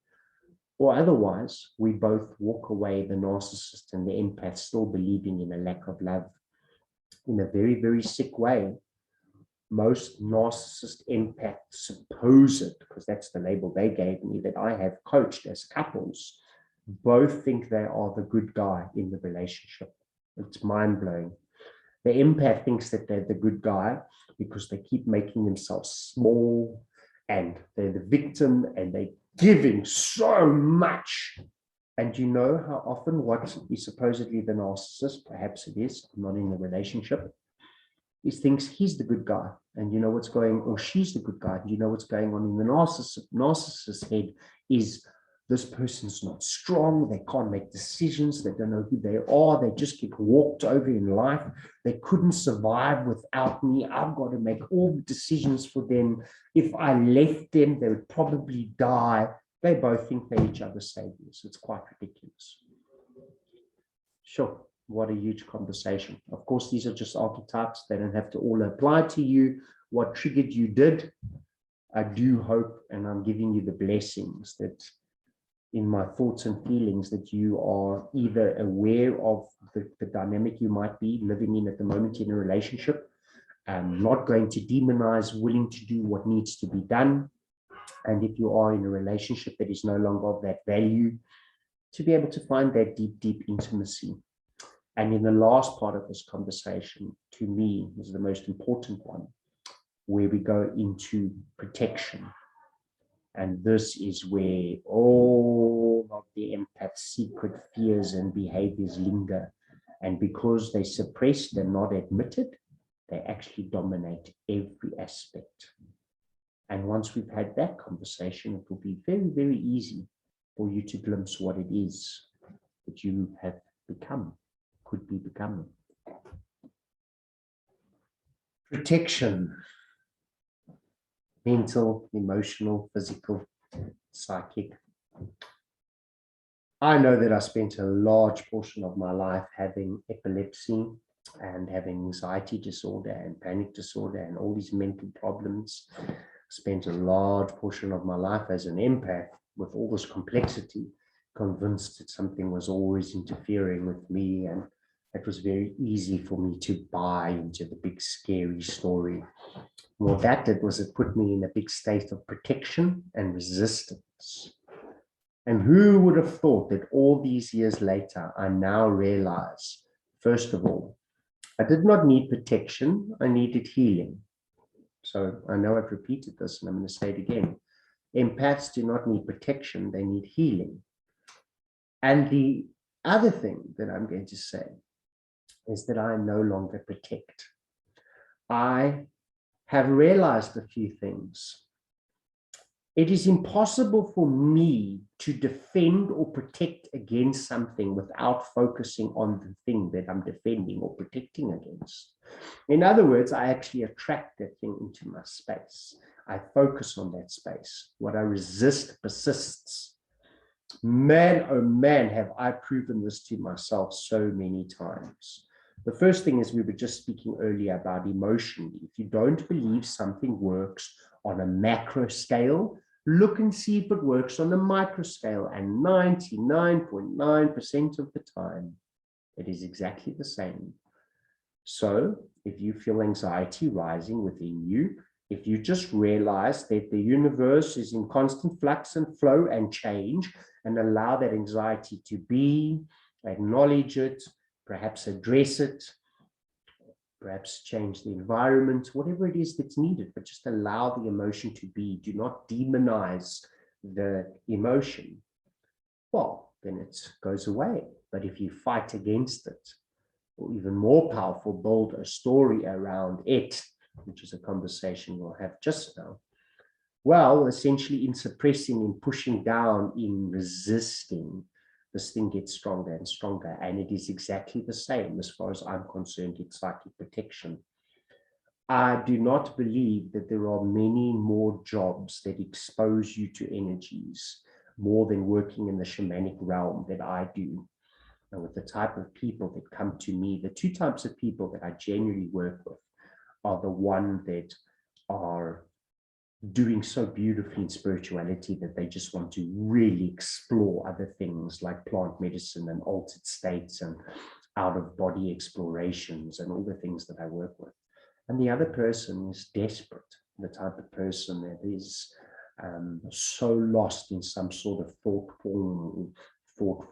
Or otherwise, we both walk away, the narcissist and the empath, still believing in a lack of love in a very, very sick way. Most narcissist empaths, supposed, because that's the label they gave me, that I have coached as couples, both think they are the good guy in the relationship. It's mind-blowing. The empath thinks that they're the good guy because they keep making themselves small and they're the victim and they're giving so much. And you know how often what is supposedly the narcissist, perhaps it is, I'm not in a relationship, he thinks he's the good guy. And you know what's going, or she's the good guy. And you know what's going on in the narcissist's head is this person's not strong. They can't make decisions. They don't know who they are. They just get walked over in life. They couldn't survive without me. I've got to make all the decisions for them. If I left them, they would probably die. They both think they're each other's saviors. It's quite ridiculous. Sure, what a huge conversation. Of course, these are just archetypes. They don't have to all apply to you. What triggered you did. I do hope, and I'm giving you the blessings that in my thoughts and feelings, that you are either aware of the dynamic you might be living in at the moment in a relationship, not going to demonize, willing to do what needs to be done. And if you are in a relationship that is no longer of that value, to be able to find that deep, deep intimacy. And in the last part of this conversation, to me, is the most important one, where we go into protection. And this is where all of the empath's secret fears and behaviors linger. And because they suppressed and not admitted, they actually dominate every aspect. And once we've had that conversation, it will be very, very easy for you to glimpse what it is that you have become, could be becoming. Protection. Mental, emotional, physical, psychic. I know that I spent a large portion of my life having epilepsy and having anxiety disorder and panic disorder and all these mental problems. I spent a large portion of my life as an empath with all this complexity, convinced that something was always interfering with me, and it was very easy for me to buy into the big scary story. What that did was it put me in a big state of protection and resistance. And who would have thought that all these years later, I now realize, first of all, I did not need protection, I needed healing. So I know I've repeated this and I'm going to say it again. Empaths do not need protection, they need healing. And the other thing that I'm going to say is that I no longer protect. I have realized a few things. It is impossible for me to defend or protect against something without focusing on the thing that I'm defending or protecting against. In other words, I actually attract that thing into my space. I focus on that space. What I resist persists. Man, oh man, have I proven this to myself so many times. The first thing is we were just speaking earlier about emotion. If you don't believe something works on a macro scale, look and see if it works on a micro scale. And 99.9% of the time, it is exactly the same. So if you feel anxiety rising within you, if you just realize that the universe is in constant flux and flow and change, and allow that anxiety to be, acknowledge it, perhaps address it, perhaps change the environment, whatever it is that's needed, but just allow the emotion to be. Do not demonize the emotion. Well, then it goes away. But if you fight against it, or even more powerful, build a story around it, which is a conversation we'll have just now, well, essentially in suppressing, in pushing down, in resisting, this thing gets stronger and stronger. And it is exactly the same as far as I'm concerned in psychic protection. I do not believe that there are many more jobs that expose you to energies more than working in the shamanic realm that I do. And with the type of people that come to me, the two types of people that I genuinely work with are the one that are doing so beautifully in spirituality that they just want to really explore other things like plant medicine and altered states and out-of-body explorations and all the things that I work with. And the other person is desperate, the type of person that is so lost in some sort of thought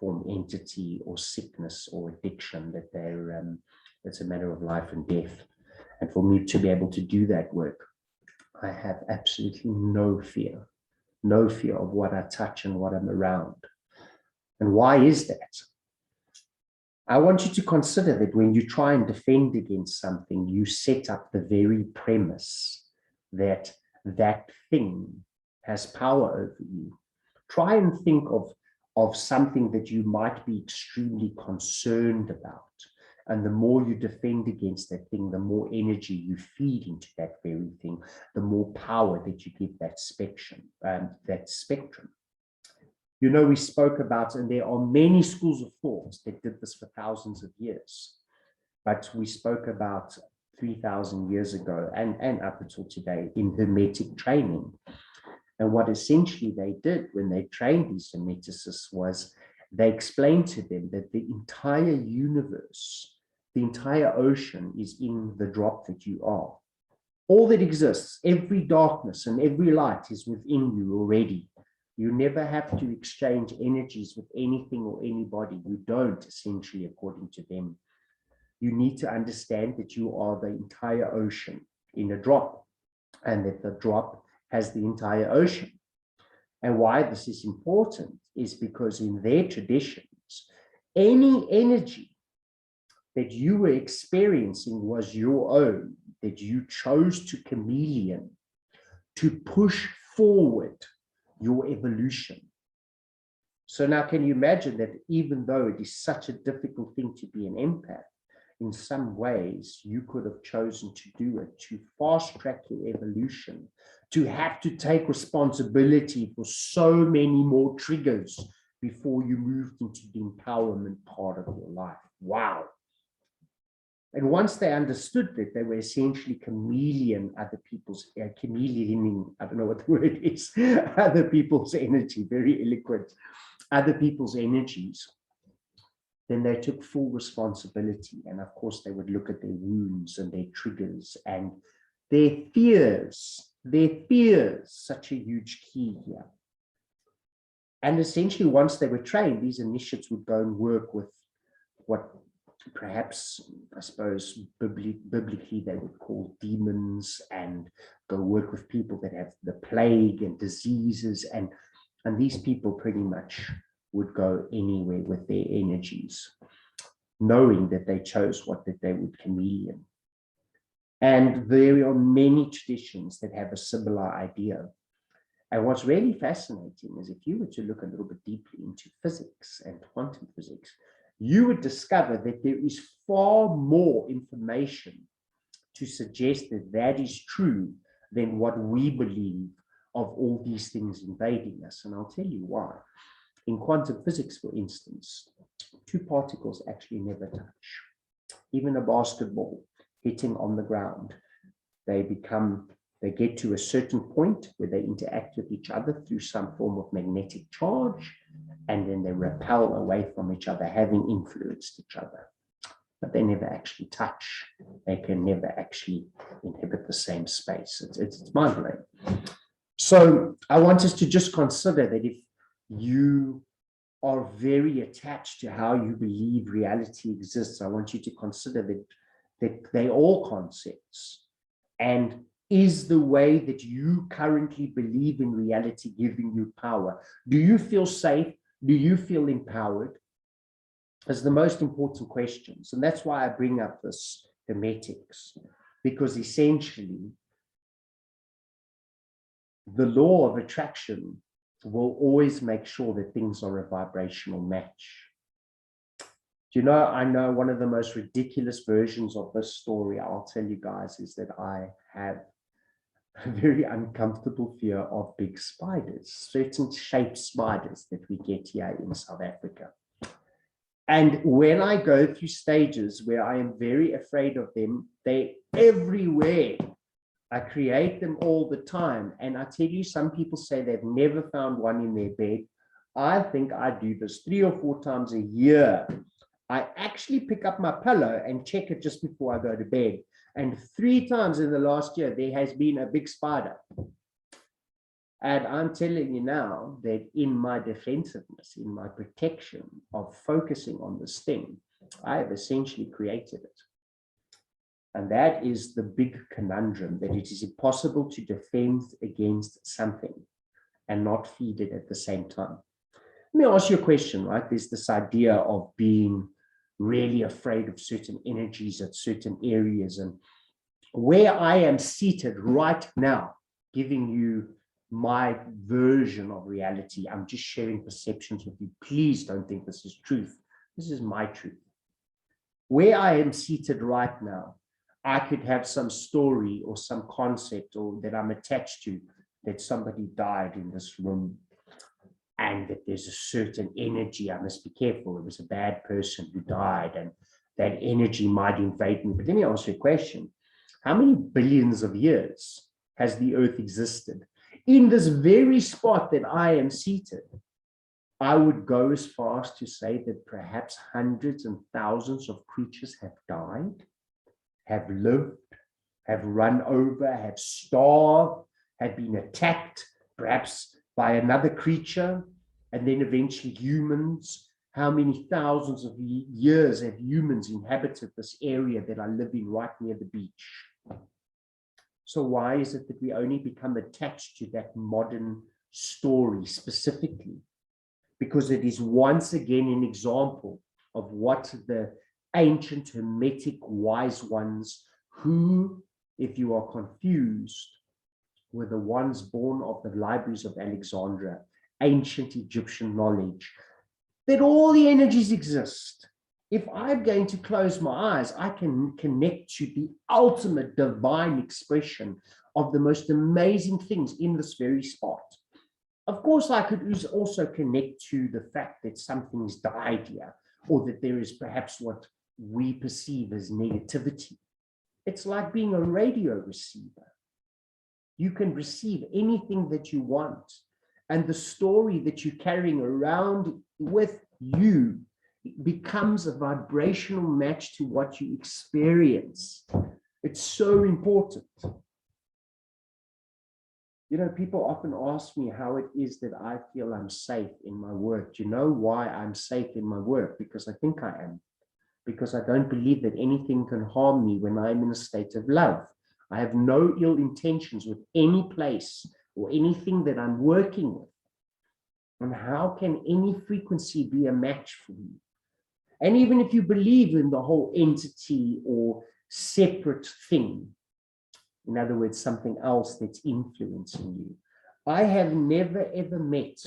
form entity or sickness or addiction that it's a matter of life and death. And for me to be able to do that work, I have absolutely no fear of what I touch and what I'm around. And why is that? I want you to consider that when you try and defend against something, you set up the very premise that that thing has power over you. Try and think of something that you might be extremely concerned about. And the more you defend against that thing, the more energy you feed into that very thing, the more power that you give that spectrum. You know, we spoke about, and there are many schools of thought that did this for thousands of years, but we spoke about 3,000 years ago and up until today in Hermetic training. And what essentially they did when they trained these Hermeticists was they explained to them that the entire universe, the entire ocean is in the drop that you are. All that exists, every darkness and every light is within you already. You never have to exchange energies with anything or anybody. You don't, essentially, according to them. You need to understand that you are the entire ocean in a drop, and that the drop has the entire ocean. And why this is important is because in their traditions, any energy that you were experiencing was your own, that you chose to chameleon, to push forward your evolution. So now can you imagine that even though it is such a difficult thing to be an empath, in some ways you could have chosen to do it to fast track your evolution, to have to take responsibility for so many more triggers before you moved into the empowerment part of your life. Wow. And once they understood that, they were essentially chameleoning, I don't know what the word is, other people's energy, very eloquent, other people's energies, then they took full responsibility. And of course, they would look at their wounds and their triggers and their fears, such a huge key here. And essentially, once they were trained, these initiates would go and work with what perhaps, I suppose, biblically they would call demons, and go work with people that have the plague and diseases. And these people pretty much would go anywhere with their energies, knowing that they chose what that they would chameleon. And there are many traditions that have a similar idea. And what's really fascinating is if you were to look a little bit deeply into physics and quantum physics, you would discover that there is far more information to suggest that that is true than what we believe of all these things invading us. And I'll tell you why. In quantum physics, for instance, two particles actually never touch. Even a basketball hitting on the ground, they get to a certain point where they interact with each other through some form of magnetic charge, and then they repel away from each other, having influenced each other. But they never actually touch. They can never actually inhabit the same space. It's mind-blowing. So I want us to just consider that if you are very attached to how you believe reality exists, I want you to consider that they are concepts. And is the way that you currently believe in reality giving you power? Do you feel safe? Do you feel empowered? Is the most important questions. And that's why I bring up this hermetics, because essentially the law of attraction will always make sure that things are a vibrational match. Do you know, I know one of the most ridiculous versions of this story, I'll tell you guys, is that I have a very uncomfortable fear of big spiders, certain shaped spiders that we get here in South Africa. And when I go through stages where I am very afraid of them, they're everywhere. I create them all the time. And I tell you, some people say they've never found one in their bed. I think I do this 3 or 4 times a year. I actually pick up my pillow and check it just before I go to bed. And 3 times in the last year, there has been a big spider. And I'm telling you now that in my defensiveness, in my protection of focusing on this thing, I have essentially created it. And that is the big conundrum, that it is impossible to defend against something and not feed it at the same time. Let me ask you a question, right? There's this idea of being really afraid of certain energies at certain areas. And where I am seated right now, giving you my version of reality, I'm just sharing perceptions with you. Please don't think this is truth. This is my truth. Where I am seated right now, I could have some story or some concept or that I'm attached to, that somebody died in this room and that there's a certain energy. I must be careful. It was a bad person who died and that energy might invade me. But let me ask you a question. How many billions of years has the earth existed? In this very spot that I am seated, I would go as far as to say that perhaps hundreds and thousands of creatures have died, have lived, have run over, have starved, have been attacked, perhaps by another creature, and then eventually humans. How many thousands of years have humans inhabited this area that I live in right near the beach? So why is it that we only become attached to that modern story specifically? Because it is once again an example of what the ancient Hermetic wise ones, who, if you are confused, were the ones born of the libraries of Alexandria, ancient Egyptian knowledge, that all the energies exist. If I'm going to close my eyes, I can connect to the ultimate divine expression of the most amazing things in this very spot. Of course, I could also connect to the fact that something's died here, or that there is perhaps what we perceive as negativity. It's like being a radio receiver. You can receive anything that you want, and the story that you're carrying around with you becomes a vibrational match to what you experience. It's so important. You know, people often ask me how it is that I feel I'm safe in my work. Do you know why I'm safe in my work? Because I think I am. Because I don't believe that anything can harm me when I'm in a state of love. I have no ill intentions with any place or anything that I'm working with. And how can any frequency be a match for you? And even if you believe in the whole entity or separate thing, in other words, something else that's influencing you, I have never ever met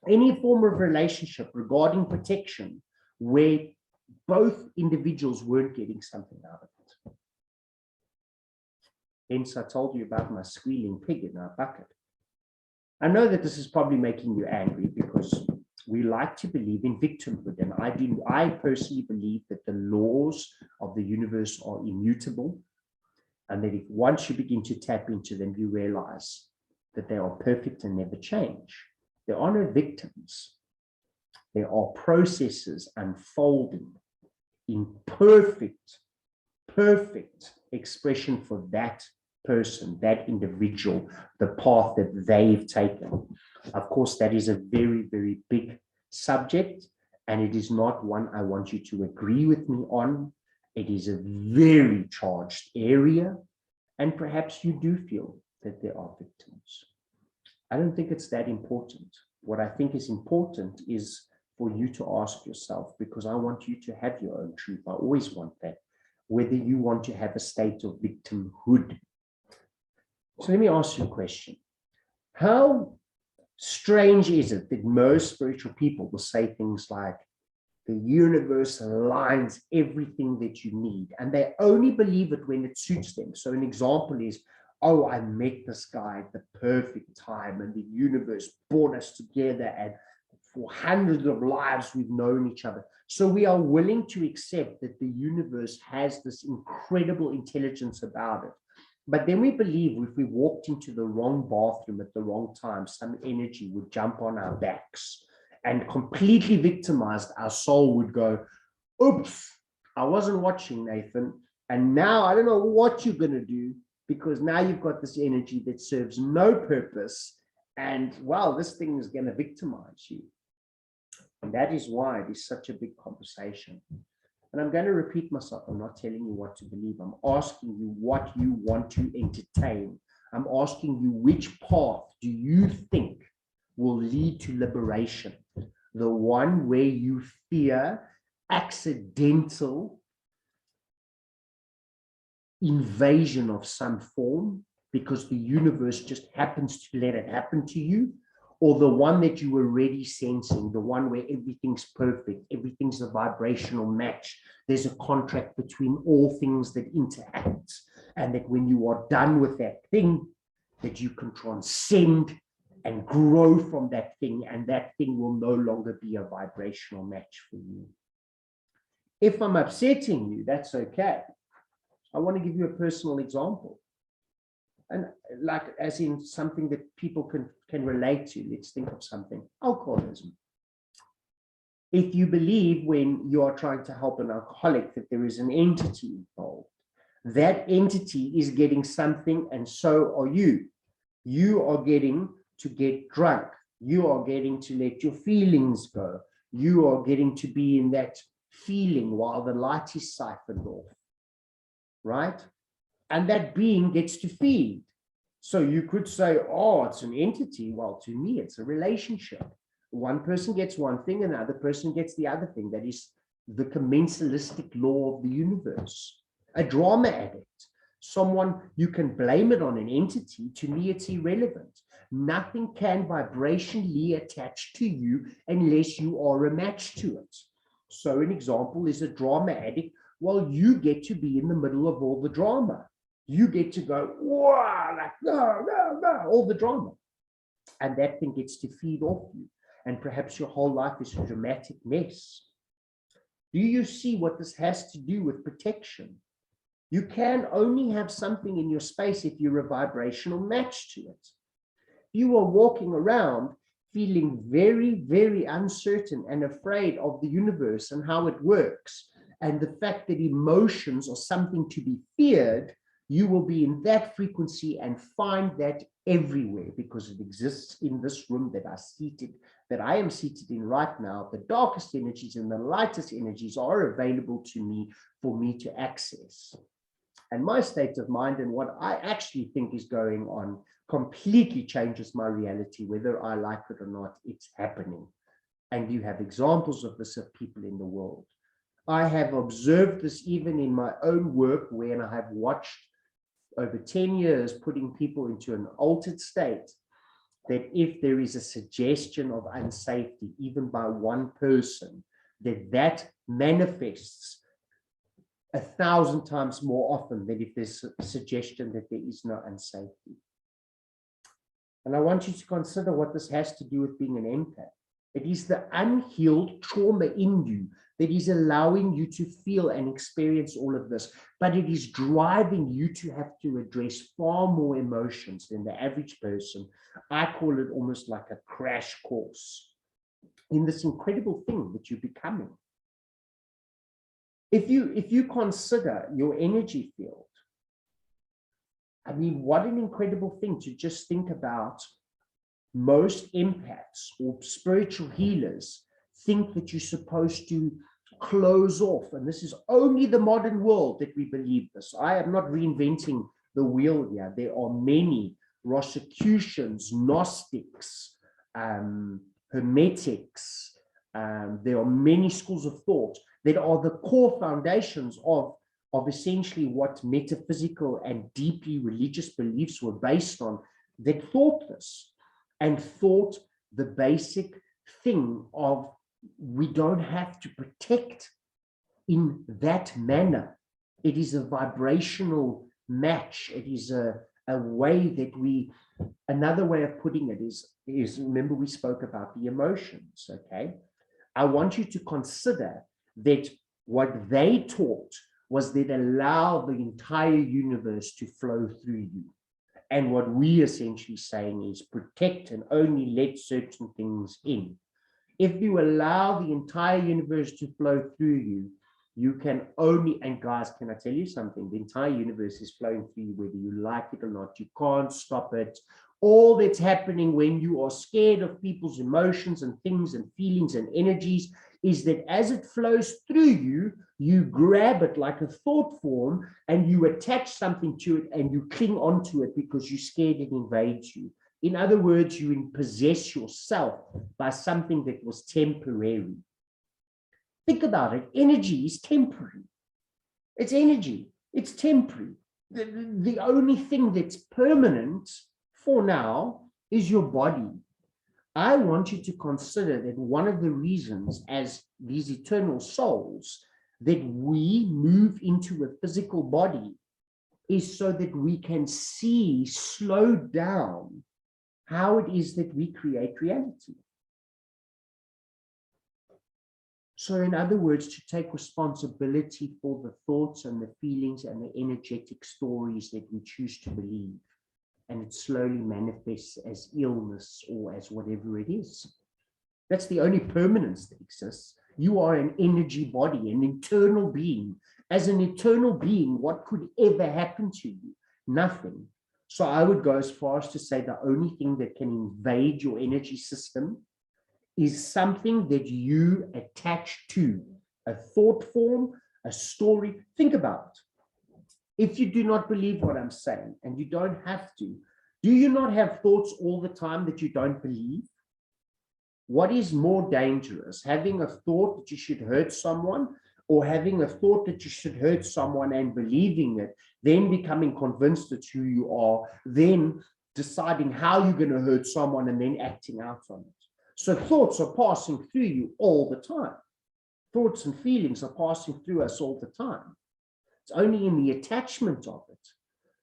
any form of relationship regarding protection where both individuals weren't getting something out of it. Hence, I told you about my squealing pig in our bucket. I know that this is probably making you angry because we like to believe in victimhood, and I personally believe that the laws of the universe are immutable, and that if once you begin to tap into them, you realize that they are perfect and never change. There are no victims. There are processes unfolding in perfect expression for that person, that individual, the path that they've taken. Of course, that is a very, very big subject, and it is not one I want you to agree with me on. It is a very charged area, and perhaps you do feel that there are victims. I don't think it's that important. What I think is important is for you to ask yourself, because I want you to have your own truth. I always want that, whether you want to have a state of victimhood. So let me ask you a question. How strange is it that most spiritual people will say things like, the universe aligns everything that you need, and they only believe it when it suits them? So an example is, oh, I met this guy at the perfect time, and the universe brought us together, and for hundreds of lives we've known each other. So we are willing to accept that the universe has this incredible intelligence about it. But then we believe if we walked into the wrong bathroom at the wrong time, some energy would jump on our backs and completely victimized, our soul would go, oops, I wasn't watching, Nathan. And now I don't know what you're going to do, because now you've got this energy that serves no purpose. And well, this thing is going to victimize you. And that is why it is such a big conversation. And I'm going to repeat myself. I'm not telling you what to believe. I'm asking you what you want to entertain. I'm asking you which path do you think will lead to liberation? The one where you fear accidental invasion of some form because the universe just happens to let it happen to you, or the one that you were already sensing, the one where everything's perfect, everything's a vibrational match, there's a contract between all things that interact, and that when you are done with that thing, that you can transcend and grow from that thing, and that thing will no longer be a vibrational match for you. If I'm upsetting you, that's okay. I want to give you a personal example. And like, as in something that people can relate to. Let's think of something. Alcoholism. If you believe when you are trying to help an alcoholic that there is an entity involved, that entity is getting something, and so are you. You are getting to get drunk. You are getting to let your feelings go. You are getting to be in that feeling while the light is siphoned off, right? And that being gets to feed. So you could say, oh, it's an entity. Well, to me, it's a relationship. One person gets one thing, and the other person gets the other thing. That is the commensalistic law of the universe. A drama addict, someone, you can blame it on an entity. To me, it's irrelevant. Nothing can vibrationally attach to you unless you are a match to it. So an example is a drama addict. Well, you get to be in the middle of all the drama. You get to go, wow, like, no, all the drama. And that thing gets to feed off you. And perhaps your whole life is a dramatic mess. Do you see what this has to do with protection? You can only have something in your space if you're a vibrational match to it. You are walking around feeling very, very uncertain and afraid of the universe and how it works, and the fact that emotions are something to be feared, you will be in that frequency and find that everywhere, because it exists in this room that I am seated in right now. The darkest energies and the lightest energies are available to me for me to access. And my state of mind and what I actually think is going on completely changes my reality, whether I like it or not. It's happening. And you have examples of this of people in the world. I have observed this even in my own work, when I have watched over 10 years putting people into an altered state, that if there is a suggestion of unsafety, even by one person, that manifests 1,000 times more often than if there's a suggestion that there is no unsafety. And I want you to consider what this has to do with being an empath. It is the unhealed trauma in you that is allowing you to feel and experience all of this, but it is driving you to have to address far more emotions than the average person. I call it almost like a crash course in this incredible thing that you're becoming. If you consider your energy field, I mean, what an incredible thing to just think about. Most empaths or spiritual healers think that you're supposed to close off. And this is only the modern world that we believe this. I am not reinventing the wheel here. There are many Rosicrucians, Gnostics, Hermetics. There are many schools of thought that are the core foundations of essentially what metaphysical and deeply religious beliefs were based on, that thought this. And thought the basic thing of we don't have to protect in that manner. It is a vibrational match. It is a a way that another way of putting it is remember we spoke about the emotions, okay? I want you to consider that what they taught was that allow the entire universe to flow through you. And what we essentially saying is protect and only let certain things in. If you allow the entire universe to flow through you, you can only, and guys, can I tell you something? The entire universe is flowing through you, whether you like it or not. You can't stop it. All that's happening when you are scared of people's emotions and things and feelings and energies is that as it flows through you, you grab it like a thought form and you attach something to it and you cling onto it because you're scared it invades you. In other words, you possess yourself by something that was temporary. Think about it. Energy is temporary. It's energy. It's temporary. The only thing that's permanent for now is your body. I want you to consider that one of the reasons as these eternal souls that we move into a physical body is so that we can see, slow down how it is that we create reality. So in other words, to take responsibility for the thoughts and the feelings and the energetic stories that we choose to believe. And it slowly manifests as illness or as whatever it is. That's the only permanence that exists. You are an energy body, an eternal being. As an eternal being, what could ever happen to you? Nothing. So I would go as far as to say the only thing that can invade your energy system is something that you attach to, a thought form, a story. Think about it. If you do not believe what I'm saying, and you don't have to, do you not have thoughts all the time that you don't believe? What is more dangerous, having a thought that you should hurt someone, or having a thought that you should hurt someone and believing it, then becoming convinced it's who you are, then deciding how you're going to hurt someone and then acting out on it? So thoughts are passing through you all the time. Thoughts and feelings are passing through us all the time. It's only in the attachment of it.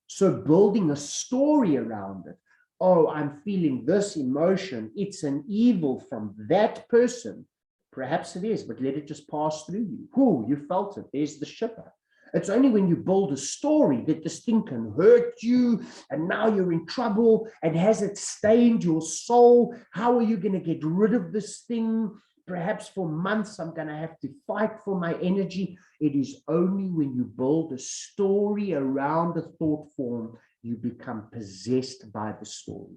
So building a story around it. Oh, I'm feeling this emotion. It's an evil from that person. Perhaps it is, but let it just pass through you. Whoo, you felt it. There's the shiver. It's only when you build a story that this thing can hurt you and now you're in trouble and has it stained your soul? How are you going to get rid of this thing? Perhaps for months, I'm going to have to fight for my energy. It is only when you build a story around a thought form, you become possessed by the story.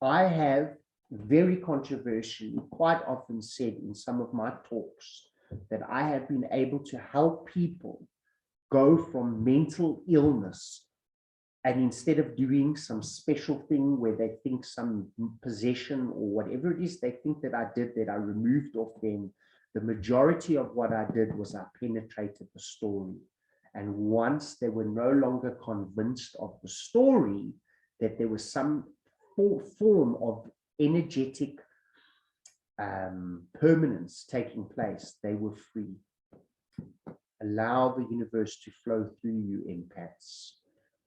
I have very controversially quite often said in some of my talks that I have been able to help people go from mental illness, and instead of doing some special thing where they think some possession or whatever it is they think that I did, that I removed off them, the majority of what I did was I penetrated the story. And once they were no longer convinced of the story, that there was some form of energetic permanence taking place, they were free. Allow the universe to flow through you, empaths.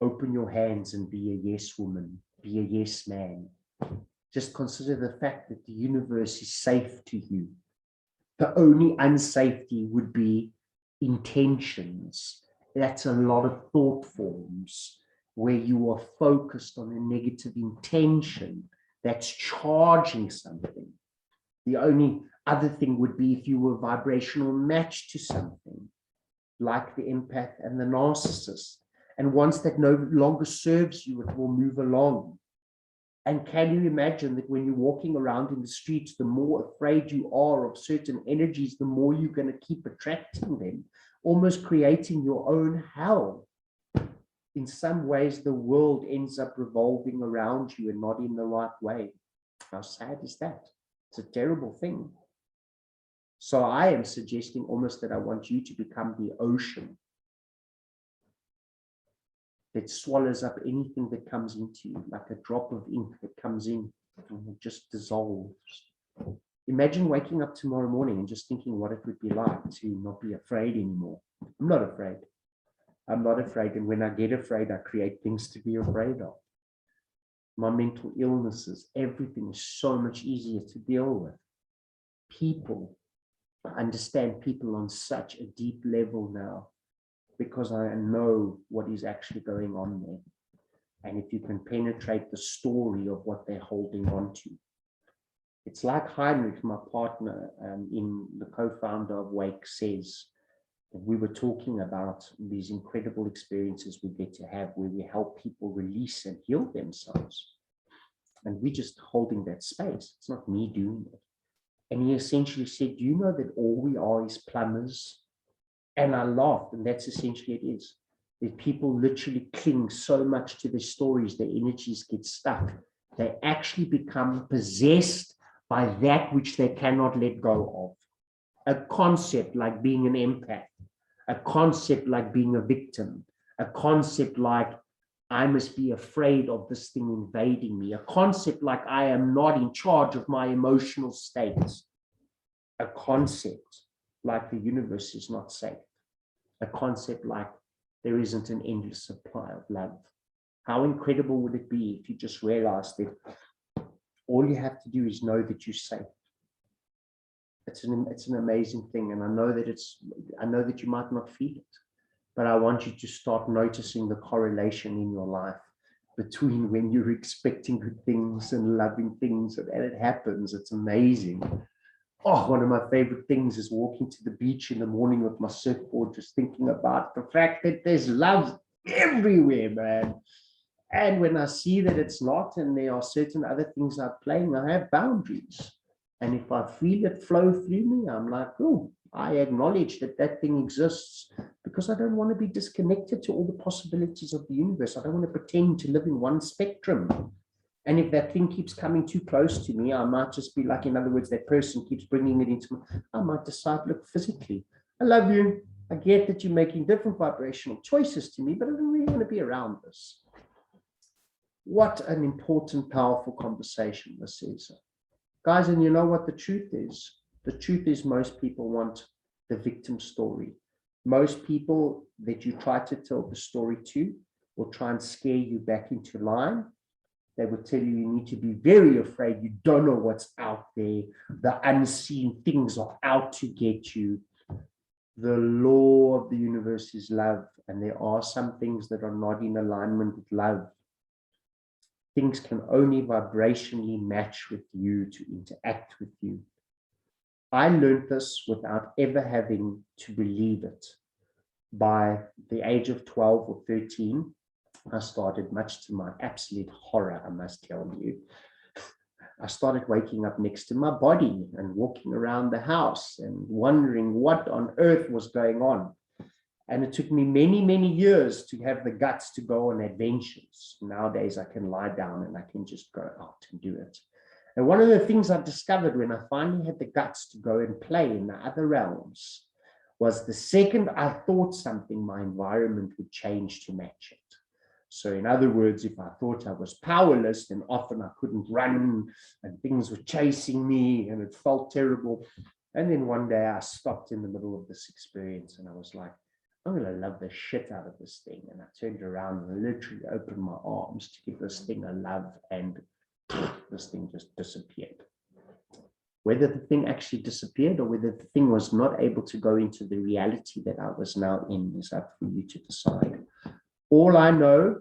Open your hands and be a yes woman, be a yes man. Just consider the fact that the universe is safe to you. The only unsafety would be intentions. That's a lot of thought forms where you are focused on a negative intention that's charging something. The only other thing would be if you were a vibrational match to something, like the empath and the narcissist. And once that no longer serves you, it will move along. And can you imagine that when you're walking around in the streets, the more afraid you are of certain energies, the more you're going to keep attracting them, almost creating your own hell. In some ways, the world ends up revolving around you and not in the right way. How sad is that? It's a terrible thing. So I am suggesting almost that I want you to become the ocean that swallows up anything that comes into you, like a drop of ink that comes in and it just dissolves. Imagine waking up tomorrow morning and just thinking what it would be like to not be afraid anymore. I'm not afraid. I'm not afraid. And when I get afraid, I create things to be afraid of. My mental illnesses, everything is so much easier to deal with. People, I understand people on such a deep level now because I know what is actually going on there. And if you can penetrate the story of what they're holding on to. It's like Heinrich, my partner, in the co-founder of Wake, says that we were talking about these incredible experiences we get to have where we help people release and heal themselves. And we're just holding that space. It's not me doing it. And he essentially said, do you know that all we are is plumbers? And I laughed, and that's essentially it is. That people literally cling so much to their stories, their energies get stuck. They actually become possessed by that which they cannot let go of. A concept like being an empath, a concept like being a victim, a concept like I must be afraid of this thing invading me, a concept like I am not in charge of my emotional states, a concept like the universe is not safe, a concept like there isn't an endless supply of love. How incredible would it be if you just realized that all you have to do is know that you're safe? It's an amazing thing. And I know that you might not feel it, but I want you to start noticing the correlation in your life between when you're expecting good things and loving things, and it happens. It's amazing. Oh, one of my favorite things is walking to the beach in the morning with my surfboard, just thinking about the fact that there's love everywhere, man. And when I see that it's not, and there are certain other things I'm playing, I have boundaries. And if I feel it flow through me, I'm like, oh, I acknowledge that that thing exists, because I don't want to be disconnected to all the possibilities of the universe. I don't want to pretend to live in one spectrum. And if that thing keeps coming too close to me, I might just be like, in other words, that person keeps bringing it into me. I might decide, look, physically, I love you. I get that you're making different vibrational choices to me, but I don't really want to be around this. What an important, powerful conversation this is. Guys, and you know what the truth is? The truth is most people want the victim story. Most people that you try to tell the story to will try and scare you back into line. They will tell you need to be very afraid. You don't know what's out there. The unseen things are out to get you. The law of the universe is love, and there are some things that are not in alignment with love. Things can only vibrationally match with you to interact with you. I learned this without ever having to believe it. By the age of 12 or 13, I started, much to my absolute horror, I must tell you, I started waking up next to my body and walking around the house and wondering what on earth was going on. And it took me many, many years to have the guts to go on adventures. Nowadays, I can lie down and I can just go out and do it. And one of the things I discovered when I finally had the guts to go and play in the other realms was the second I thought something, my environment would change to match it. So in other words, if I thought I was powerless, then often I couldn't run and things were chasing me and it felt terrible. And then one day I stopped in the middle of this experience and I was like, I'm going to love the shit out of this thing. And I turned around and literally opened my arms to give this thing a love, and this thing just disappeared. Whether the thing actually disappeared or whether the thing was not able to go into the reality that I was now in is up for you to decide. All I know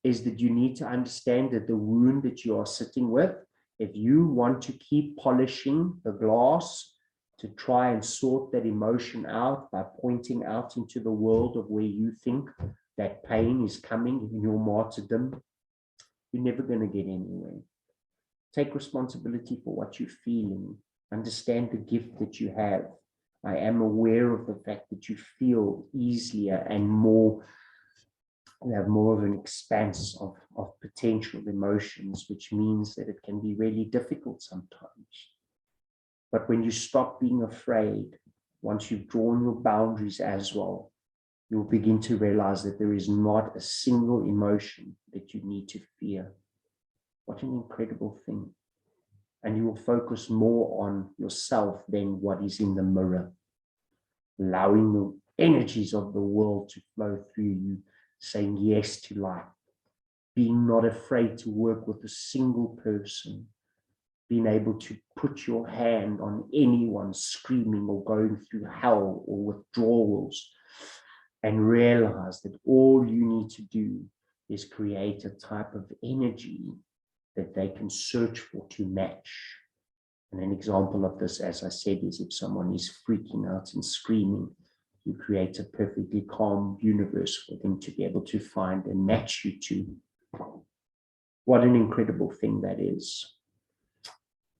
is that you need to understand that the wound that you are sitting with, if you want to keep polishing the glass to try and sort that emotion out by pointing out into the world of where you think that pain is coming in your martyrdom, you're never going to get anywhere. Take responsibility for what you're feeling. Understand the gift that you have. I am aware of the fact that you feel easier and more. You have more of an expanse of potential emotions, which means that it can be really difficult sometimes. But when you stop being afraid, once you've drawn your boundaries as well, you'll begin to realize that there is not a single emotion that you need to fear. What an incredible thing. And you will focus more on yourself than what is in the mirror. Allowing energies of the world to flow through you, saying yes to life, being not afraid to work with a single person, being able to put your hand on anyone screaming or going through hell or withdrawals, and realize that all you need to do is create a type of energy that they can search for to match. And an example of this, as I said, is if someone is freaking out and screaming, you create a perfectly calm universe for them to be able to find and match you to. What an incredible thing that is.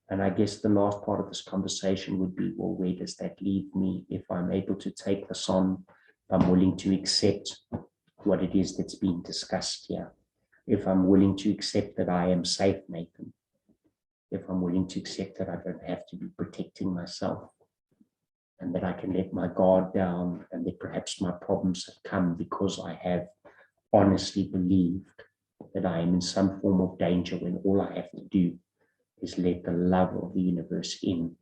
And I guess the last part of this conversation would be, well, where does that leave me if I'm able to take this on, if I'm willing to accept what it is that's being discussed here, if I'm willing to accept that I am safe, Nathan, if I'm willing to accept that I don't have to be protecting myself, and that I can let my guard down, and that perhaps my problems have come because I have honestly believed that I am in some form of danger, when all I have to do is let the love of the universe in,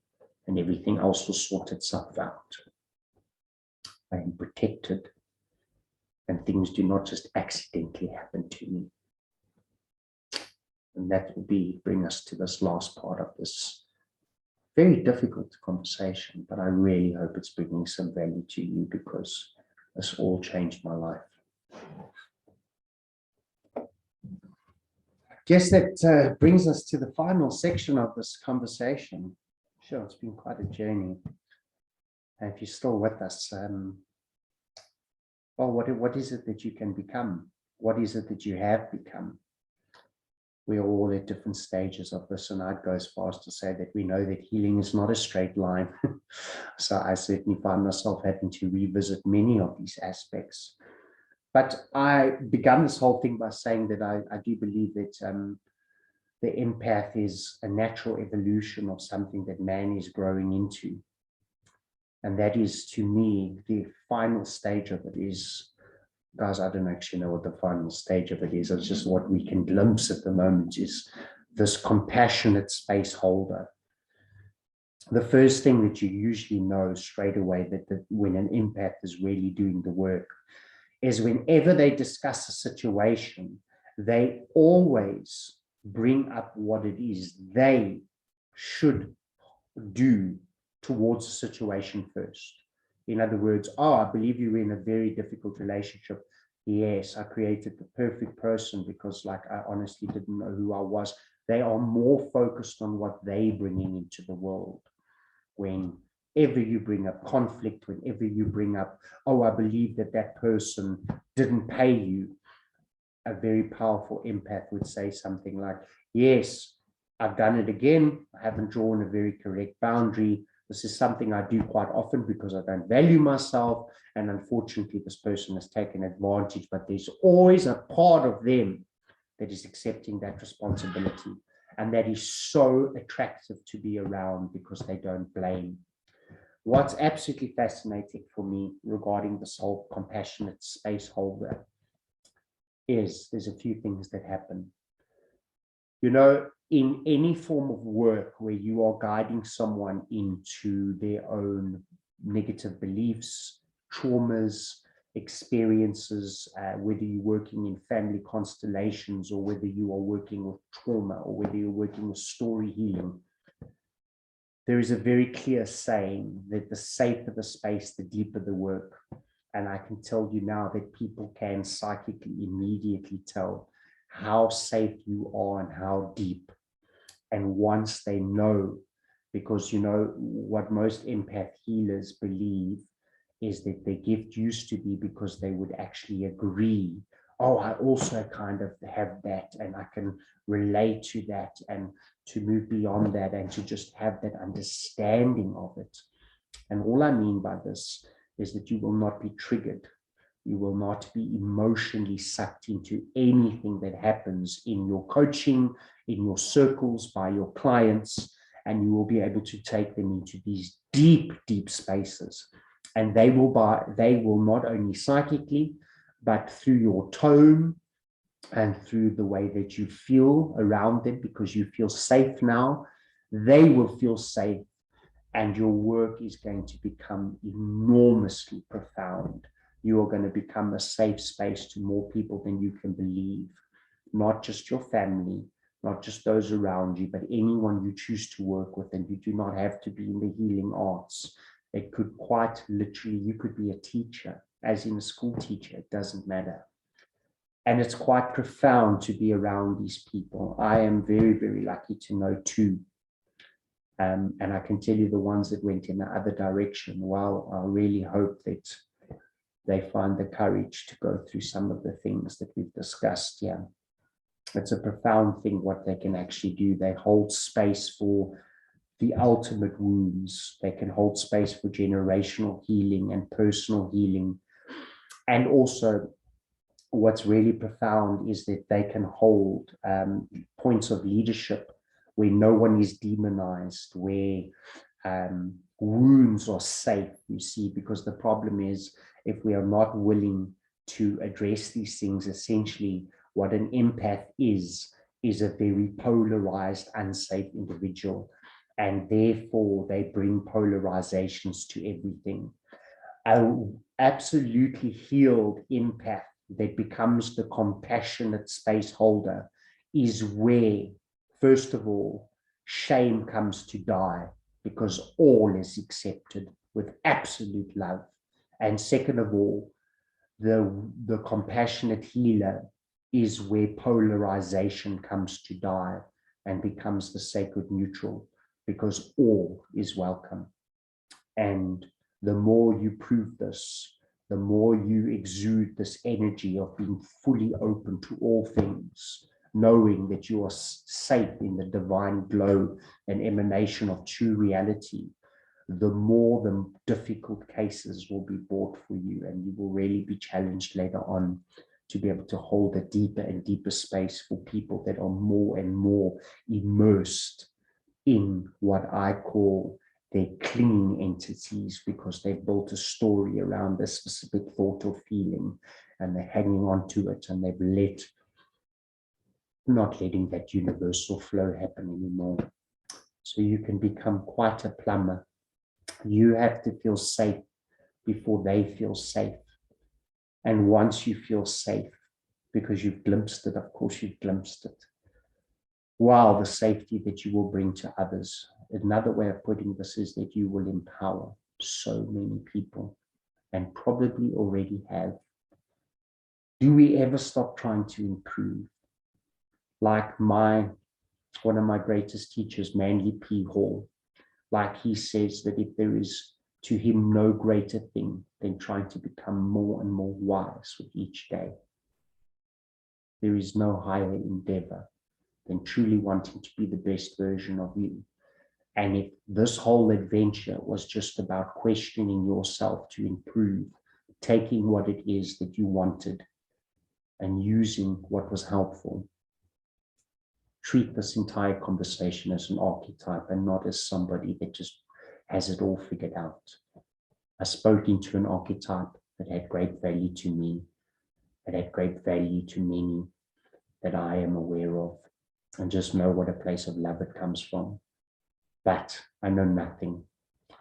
and everything else will sort itself out. I am protected, and things do not just accidentally happen to me. And that will bring us to this last part of this very difficult conversation, but I really hope it's bringing some value to you, because this all changed my life. Guess that brings us to the final section of this conversation. Sure, it's been quite a journey. And if you're still with us, well, what is it that you can become? What is it that you have become? We are all at different stages of this, and I'd go as far as to say that we know that healing is not a straight line. So I certainly find myself having to revisit many of these aspects. But I began this whole thing by saying that I do believe that the empath is a natural evolution of something that man is growing into. And that is, to me, the final stage of it is, guys, I don't actually know what the final stage of it is. It's just what we can glimpse at the moment, is this compassionate space holder. The first thing that you usually know straight away that when an empath is really doing the work is whenever they discuss a situation, they always bring up what it is they should do towards the situation first. In other words, oh, I believe you were in a very difficult relationship. Yes, I created the perfect person because, like, I honestly didn't know who I was. They are more focused on what they're bringing into the world. Whenever you bring up conflict, whenever you bring up, oh, I believe that that person didn't pay you, a very powerful empath would say something like, yes, I've done it again. I haven't drawn a very correct boundary. This is something I do quite often because I don't value myself. And unfortunately, this person has taken advantage, but there's always a part of them that is accepting that responsibility. And that is so attractive to be around because they don't blame. What's absolutely fascinating for me regarding this whole compassionate space holder is there's a few things that happen. You know, in any form of work where you are guiding someone into their own negative beliefs, traumas, experiences, whether you're working in family constellations or whether you are working with trauma or whether you're working with story healing, there is a very clear saying that the safer the space, the deeper the work. And I can tell you now that people can psychically immediately tell how safe you are and how deep. And once they know, because you know what most empath healers believe is that their gift used to be because they would actually agree, oh, I also kind of have that and I can relate to that, and to move beyond that and to just have that understanding of it. And all I mean by this is that you will not be triggered. You will not be emotionally sucked into anything that happens in your coaching, in your circles, by your clients, and you will be able to take them into these deep, deep spaces. And they will not only psychically, but through your tone and through the way that you feel around them, because you feel safe now, they will feel safe. and your work is going to become enormously profound. You are going to become a safe space to more people than you can believe, not just your family, not just those around you, but anyone you choose to work with. And you do not have to be in the healing arts. It could quite literally, you could be a teacher, as in a school teacher, it doesn't matter. And it's quite profound to be around these people. I am very, very lucky to know two. And I can tell you the ones that went in the other direction. Well, I really hope that they find the courage to go through some of the things that we've discussed here. It's a profound thing what they can actually do. They hold space for the ultimate wounds. They can hold space for generational healing and personal healing. And also, what's really profound is that they can hold points of leadership where no one is demonized, where wounds are safe, you see, because the problem is if we are not willing to address these things, essentially what an empath is a very polarized, unsafe individual. And therefore they bring polarizations to everything. An absolutely healed empath that becomes the compassionate space holder is where, first of all, shame comes to die because all is accepted with absolute love. And second of all, the compassionate healer is where polarization comes to die and becomes the sacred neutral, because all is welcome. And the more you prove this, the more you exude this energy of being fully open to all things, knowing that you are safe in the divine glow and emanation of true reality, the more the difficult cases will be brought for you, and you will really be challenged later on to be able to hold a deeper and deeper space for people that are more and more immersed in what I call their clinging entities, because they've built a story around this specific thought or feeling, and they're hanging on to it, and they've not letting that universal flow happen anymore. So you can become quite a plumber. You have to feel safe before they feel safe. And once you feel safe, because you've glimpsed it, of course you've glimpsed it, wow, the safety that you will bring to others. Another way of putting this is that you will empower so many people, and probably already have. Do we ever stop trying to improve? Like one of my greatest teachers, Manly P. Hall, like he says that if there is to him no greater thing than trying to become more and more wise with each day, there is no higher endeavor than truly wanting to be the best version of you. And if this whole adventure was just about questioning yourself to improve, taking what it is that you wanted and using what was helpful, treat this entire conversation as an archetype and not as somebody that just has it all figured out. I spoke into an archetype that had great value to me, that had great value to many that I am aware of, and just know what a place of love it comes from. But I know nothing.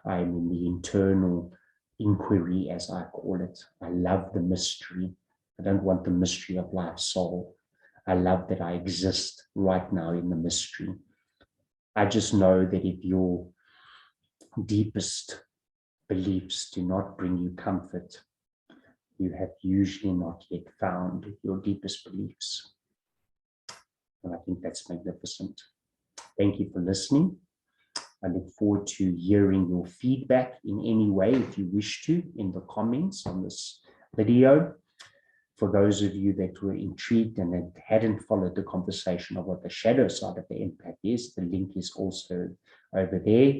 I am in the internal inquiry, as I call it. I love the mystery. I don't want the mystery of life's soul. I love that I exist right now in the mystery. I just know that if your deepest beliefs do not bring you comfort, you have usually not yet found your deepest beliefs. And I think that's magnificent. Thank you for listening. I look forward to hearing your feedback in any way, if you wish to, in the comments on this video. For those of you that were intrigued and that hadn't followed the conversation of what the shadow side of the empath is, the link is also over there.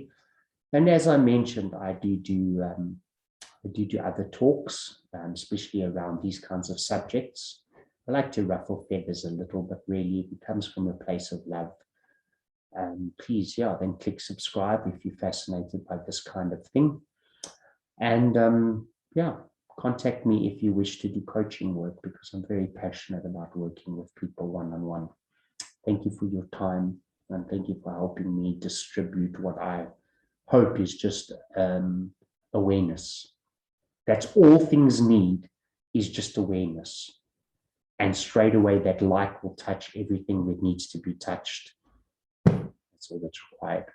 And as I mentioned, I do other talks, especially around these kinds of subjects. I like to ruffle feathers a little, but really it comes from a place of love. Please, then click subscribe if you're fascinated by this kind of thing. And contact me if you wish to do coaching work, because I'm very passionate about working with people one-on-one. Thank you for your time, and thank you for helping me distribute what I hope is just awareness. That's all things need, is just awareness. And straight away, that light will touch everything that needs to be touched. That's all that's required.